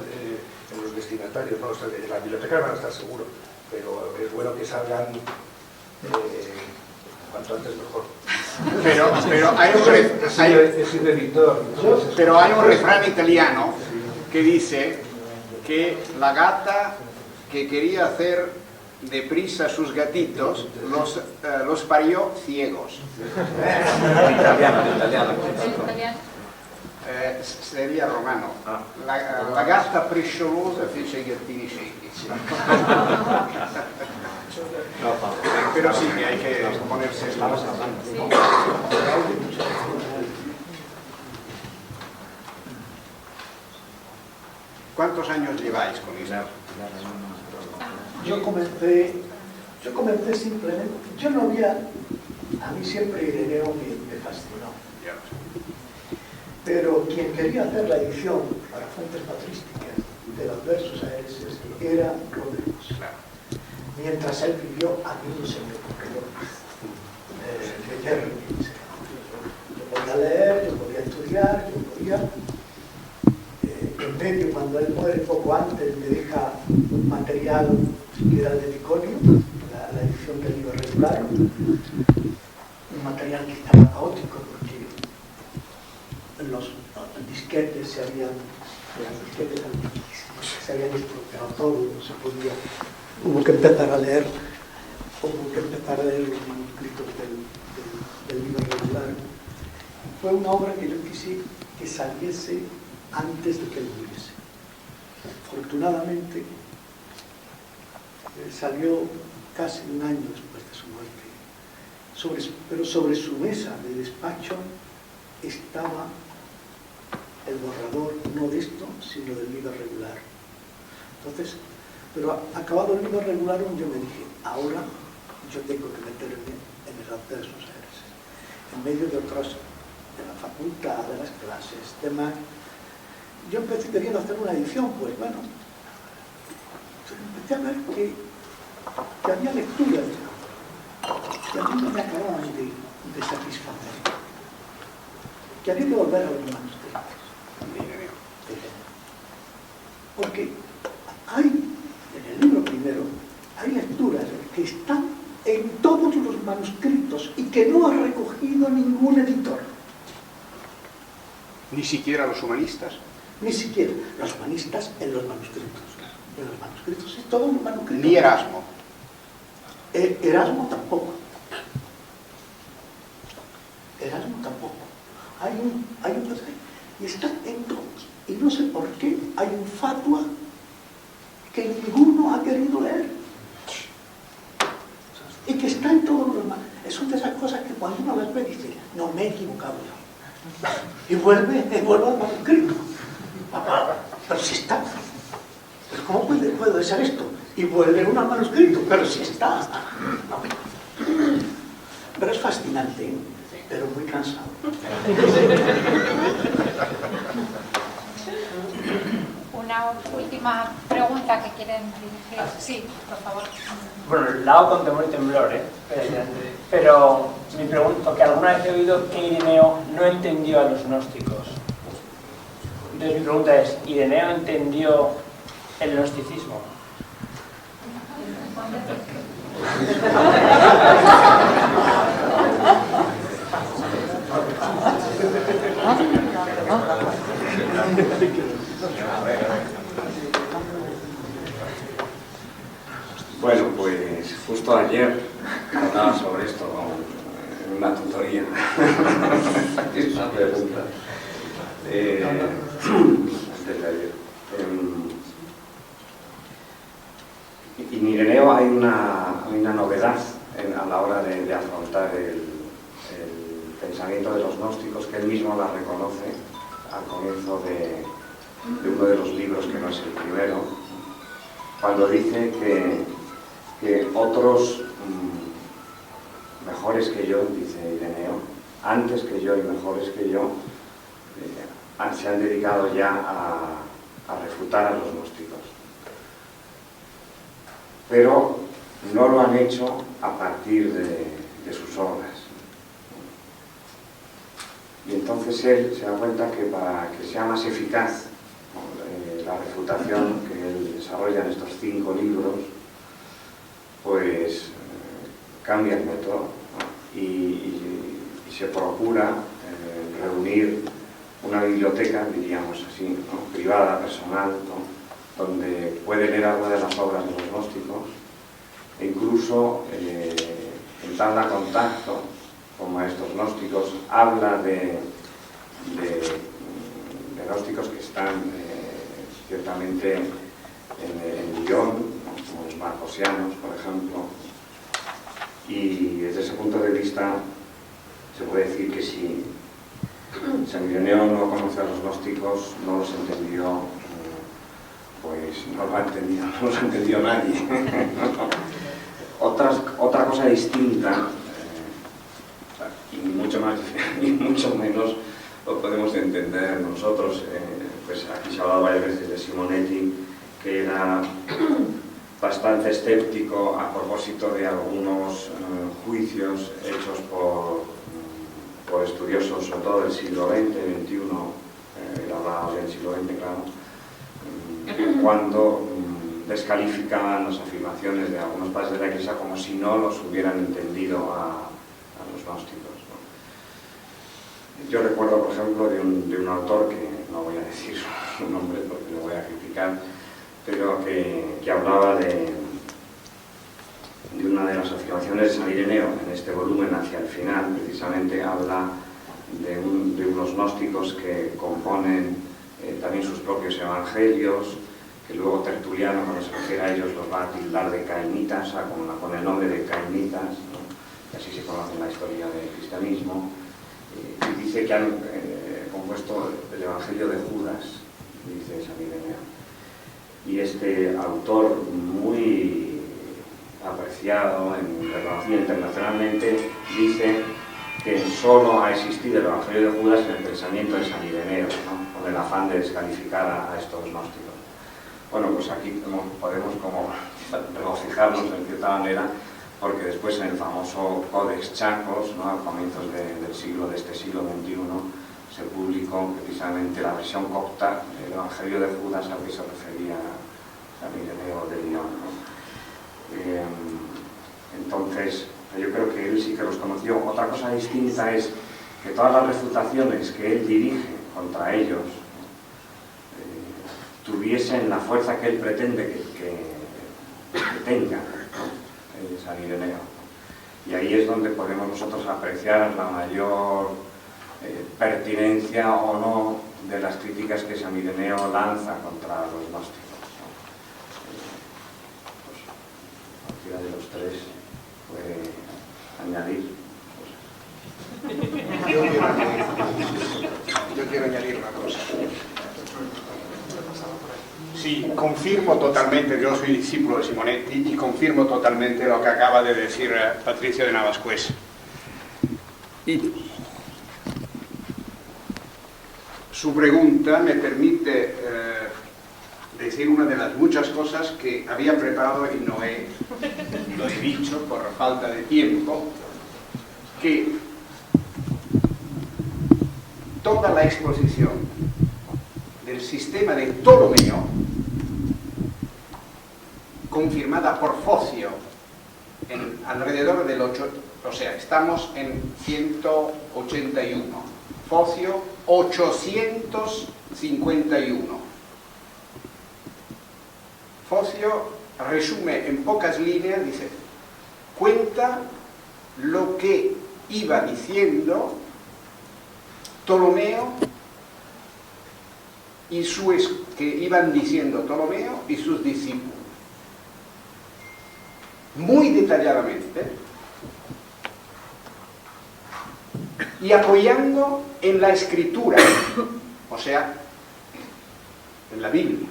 en los destinatarios, ¿no? O sea, en las bibliotecas van a estar seguros, pero es bueno que salgan cuanto antes mejor. Pero hay un refrán italiano que dice que la gata que quería hacer deprisa a sus gatitos los parió ciegos. Italiano. Sería romano. La gatta presciolosa fece i gattini ciechi. Pero sí que hay que ponerse en la base. ¿Cuántos años lleváis con esto? Yo comencé simplemente, a mí siempre Ireneo me fascinó. Pero quien quería hacer la edición para fuentes patrísticas de los versos aereses era Rodríguez. Mientras él vivió, a mí no se me ocurrió meterme. Yo podía leer, yo podía estudiar, yo podía... en medio, cuando él muere poco antes, me deja un material que era el de Ticonio, la edición del libro regular, un material que estaba caótico porque los disquetes se habían estropeado todo, no se podía. Hubo que empezar a leer los manuscritos del libro regular. Fue una obra que yo quise que saliese antes de que él muriese. Afortunadamente, salió casi un año después de su muerte. Pero sobre su mesa de despacho estaba el borrador, no de esto, sino del libro regular. Entonces, pero acabado el libro regular, yo me dije, ahora yo tengo que meterme en el versos aereses, en medio de otras, de la facultad, de las clases, demás. Yo empecé queriendo hacer una edición, pues bueno, empecé a ver que había lecturas que a mí no me acababan de satisfacer, que había que volver a los manuscritos. Porque hay, en el libro primero, hay lecturas que están en todos los manuscritos y que no ha recogido ningún editor. ¿Ni siquiera los humanistas? Ni siquiera los humanistas en los manuscritos. En los manuscritos es todo un manuscrito. Ni Erasmo. Erasmo tampoco. Erasmo tampoco. Hay un pasaje y está en todos. Y no sé por qué hay un fatua que ninguno ha querido leer. Y que está en todos los demás. Son de esas cosas que cuando uno las ve dice, no, me he equivocado yo. Y vuelve al manuscrito. Pero si está. ¿Pero cómo puede ser esto? Y vuelve uno al manuscrito, pero si está. No. Pero es fascinante, ¿eh? Pero muy cansado. Una última pregunta que quieren dirigir. Sí, por favor. Bueno, la hago con temor y temblor, pero mi pregunta, que alguna vez he oído que Ireneo no entendió a los gnósticos. Entonces mi pregunta es, ¿Ireneo entendió el gnosticismo? Bueno, pues justo ayer hablaba sobre esto en una tutoría. Es una pregunta. Antes de ayer. En Ireneo hay una novedad a la hora de afrontar el pensamiento de los gnósticos, que él mismo la reconoce al comienzo de uno de los libros, que no es el primero, cuando dice que otros mejores que yo, dice Ireneo, antes que yo y mejores que yo, se han dedicado ya a refutar a los gnósticos. Pero no lo han hecho a partir de sus obras. Y entonces él se da cuenta que para que sea más eficaz la refutación que él desarrolla en estos 5 libros, pues cambia el método, ¿no? y se procura reunir una biblioteca, diríamos así, ¿no? Privada, personal, ¿no? Donde puede leer alguna de las obras de los gnósticos e incluso entabla contacto con maestros gnósticos, habla de gnósticos que están ciertamente en Lyon, como los marcosianos, por ejemplo, y desde ese punto de vista se puede decir que si San Ireneo no conoce a los gnósticos, no los entendió, pues no lo ha entendido, no los ha entendido nadie. Otra cosa distinta, y mucho menos lo podemos entender nosotros, pues aquí se ha hablado varias veces de Simonetti, que era bastante escéptico a propósito de algunos juicios hechos por estudiosos, sobre todo del siglo XX, XXI, él hablaba del siglo XX, claro, cuando descalificaban las afirmaciones de algunos padres de la Iglesia como si no los hubieran entendido a los gnósticos, ¿no? Yo recuerdo, por ejemplo, de un autor, que no voy a decir su nombre porque lo voy a criticar, pero que hablaba de una de las afirmaciones de San Ireneo en este volumen. Hacia el final precisamente habla de unos gnósticos que componen también sus propios evangelios, que luego Tertuliano, cuando se refiere a ellos, los va a tildar de cainitas, con el nombre de cainitas, ¿no? Y así se conoce en la historia del cristianismo, y dice que han compuesto el evangelio de Judas, dice San Ireneo. Y este autor, muy apreciado, reconocido internacionalmente, dice que solo ha existido el evangelio de Judas en el pensamiento de San Ireneo, ¿no? Con el afán de descalificar a estos gnósticos. Bueno, pues aquí podemos como regocijarnos en cierta manera, porque después en el famoso Codex Chacos, ¿no? A comienzos de este siglo XXI, se publicó precisamente la versión copta del Evangelio de Judas, al que se refería San Ireneo de Lyon, ¿no? Entonces, yo creo que él sí que los conoció. Otra cosa distinta es que todas las refutaciones que él dirige contra ellos tuviesen la fuerza que él pretende que tengan, ¿no? San Ireneo. Y ahí es donde podemos nosotros apreciar la mayor pertinencia o no de las críticas que San Ireneo lanza contra los gnósticos, ¿no? Pues, cualquiera de los tres puede añadir cosas. Yo quiero añadir una cosa. Sí, confirmo totalmente, yo soy discípulo de Simonetti y confirmo totalmente lo que acaba de decir Patricio de Navascués. Y su pregunta me permite decir una de las muchas cosas que había preparado y no lo he dicho por falta de tiempo, que toda la exposición del sistema de Ptolomeo, confirmada por Focio alrededor del 8, o sea, estamos en 181, Focio 851. Focio resume en pocas líneas, dice, cuenta lo que iba diciendo Ptolomeo y que iban diciendo Ptolomeo y sus discípulos, muy detalladamente, y apoyando en la escritura, o sea, en la Biblia.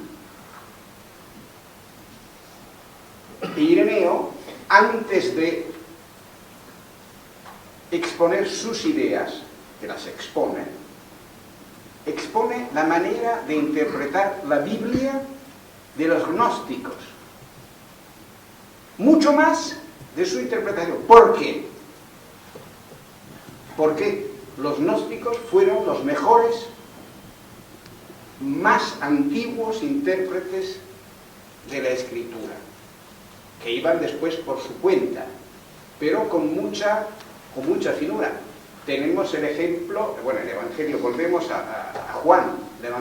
E Ireneo, antes de exponer sus ideas, que las expone la manera de interpretar la Biblia de los gnósticos, mucho más de su interpretación. ¿Por qué? Porque los gnósticos fueron los mejores, más antiguos intérpretes de la Escritura, que iban después por su cuenta, pero con mucha finura. Tenemos el ejemplo, bueno, el Evangelio, volvemos a Juan, el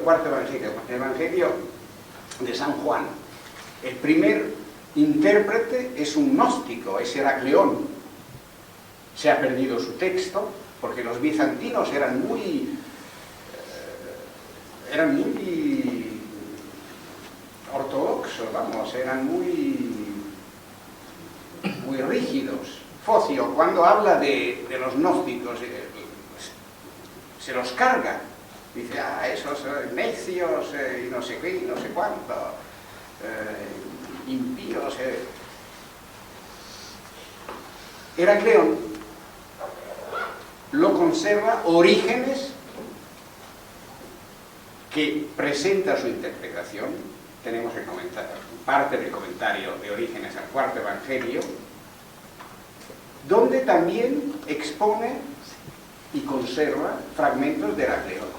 cuarto Evangelio, el Evangelio de San Juan. El primer intérprete es un gnóstico, es Heracleón. Se ha perdido su texto, porque los bizantinos eran muy ortodoxos, vamos, eran muy rígidos. Focio, cuando habla de los gnósticos, se los carga. Dice, esos necios y no sé qué, y no sé cuánto, impíos. Heracleón lo conserva Orígenes, que presenta su interpretación. Tenemos el comentario, parte del comentario de Orígenes al cuarto Evangelio, donde también expone y conserva fragmentos de Heracleón.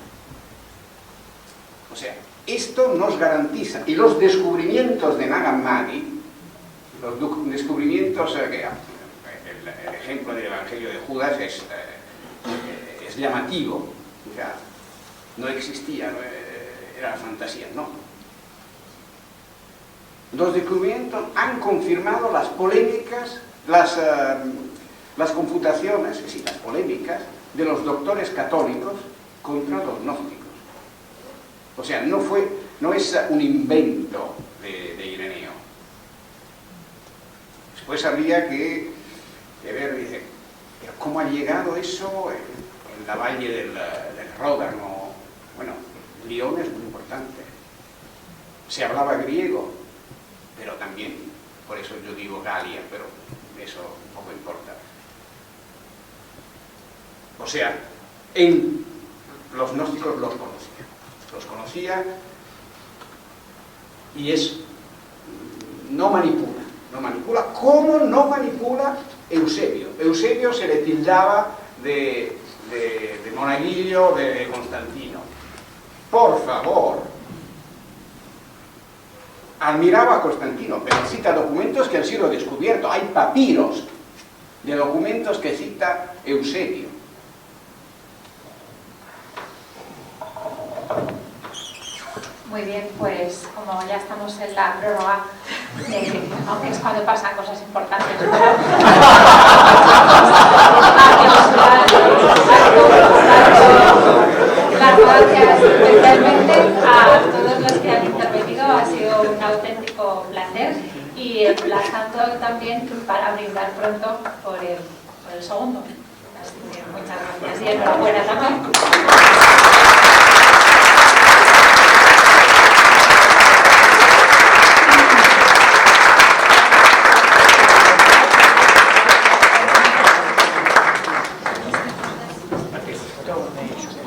O sea, esto nos garantiza, y los descubrimientos de Nag Hammadi, los descubrimientos, el ejemplo del Evangelio de Judas es llamativo, o sea, no existía, era fantasía, no. Los descubrimientos han confirmado las polémicas, las confutaciones, es decir, las polémicas de los doctores católicos contra los gnósticos. O sea, no es un invento de Ireneo. Después habría que ver, dice, pero ¿cómo ha llegado eso en la valle del Ródano? Bueno, Lyon es muy importante. Se hablaba griego, pero también, por eso yo digo Galia, pero eso poco importa. O sea, los gnósticos los conocía y no manipula, ¿cómo no manipula Eusebio? Eusebio se le tildaba de monaguillo de Constantino. Por favor, admiraba a Constantino, pero cita documentos que han sido descubiertos. Hay papiros de documentos que cita Eusebio. Muy bien, pues como ya estamos en la prórroga, aunque es cuando pasan cosas importantes, las gracias especialmente a todos los que han intervenido, ha sido un auténtico placer, y emplazando también para brindar pronto por el segundo. Así que muchas gracias y enhorabuena también.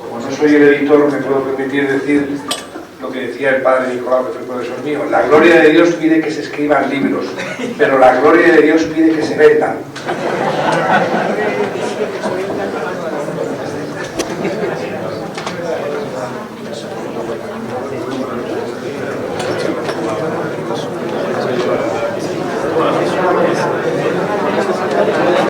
Como no soy el editor, me puedo permitir decir lo que decía el padre Nicolau, que fue profesor mío. La gloria de Dios pide que se escriban libros, pero la gloria de Dios pide que se vendan.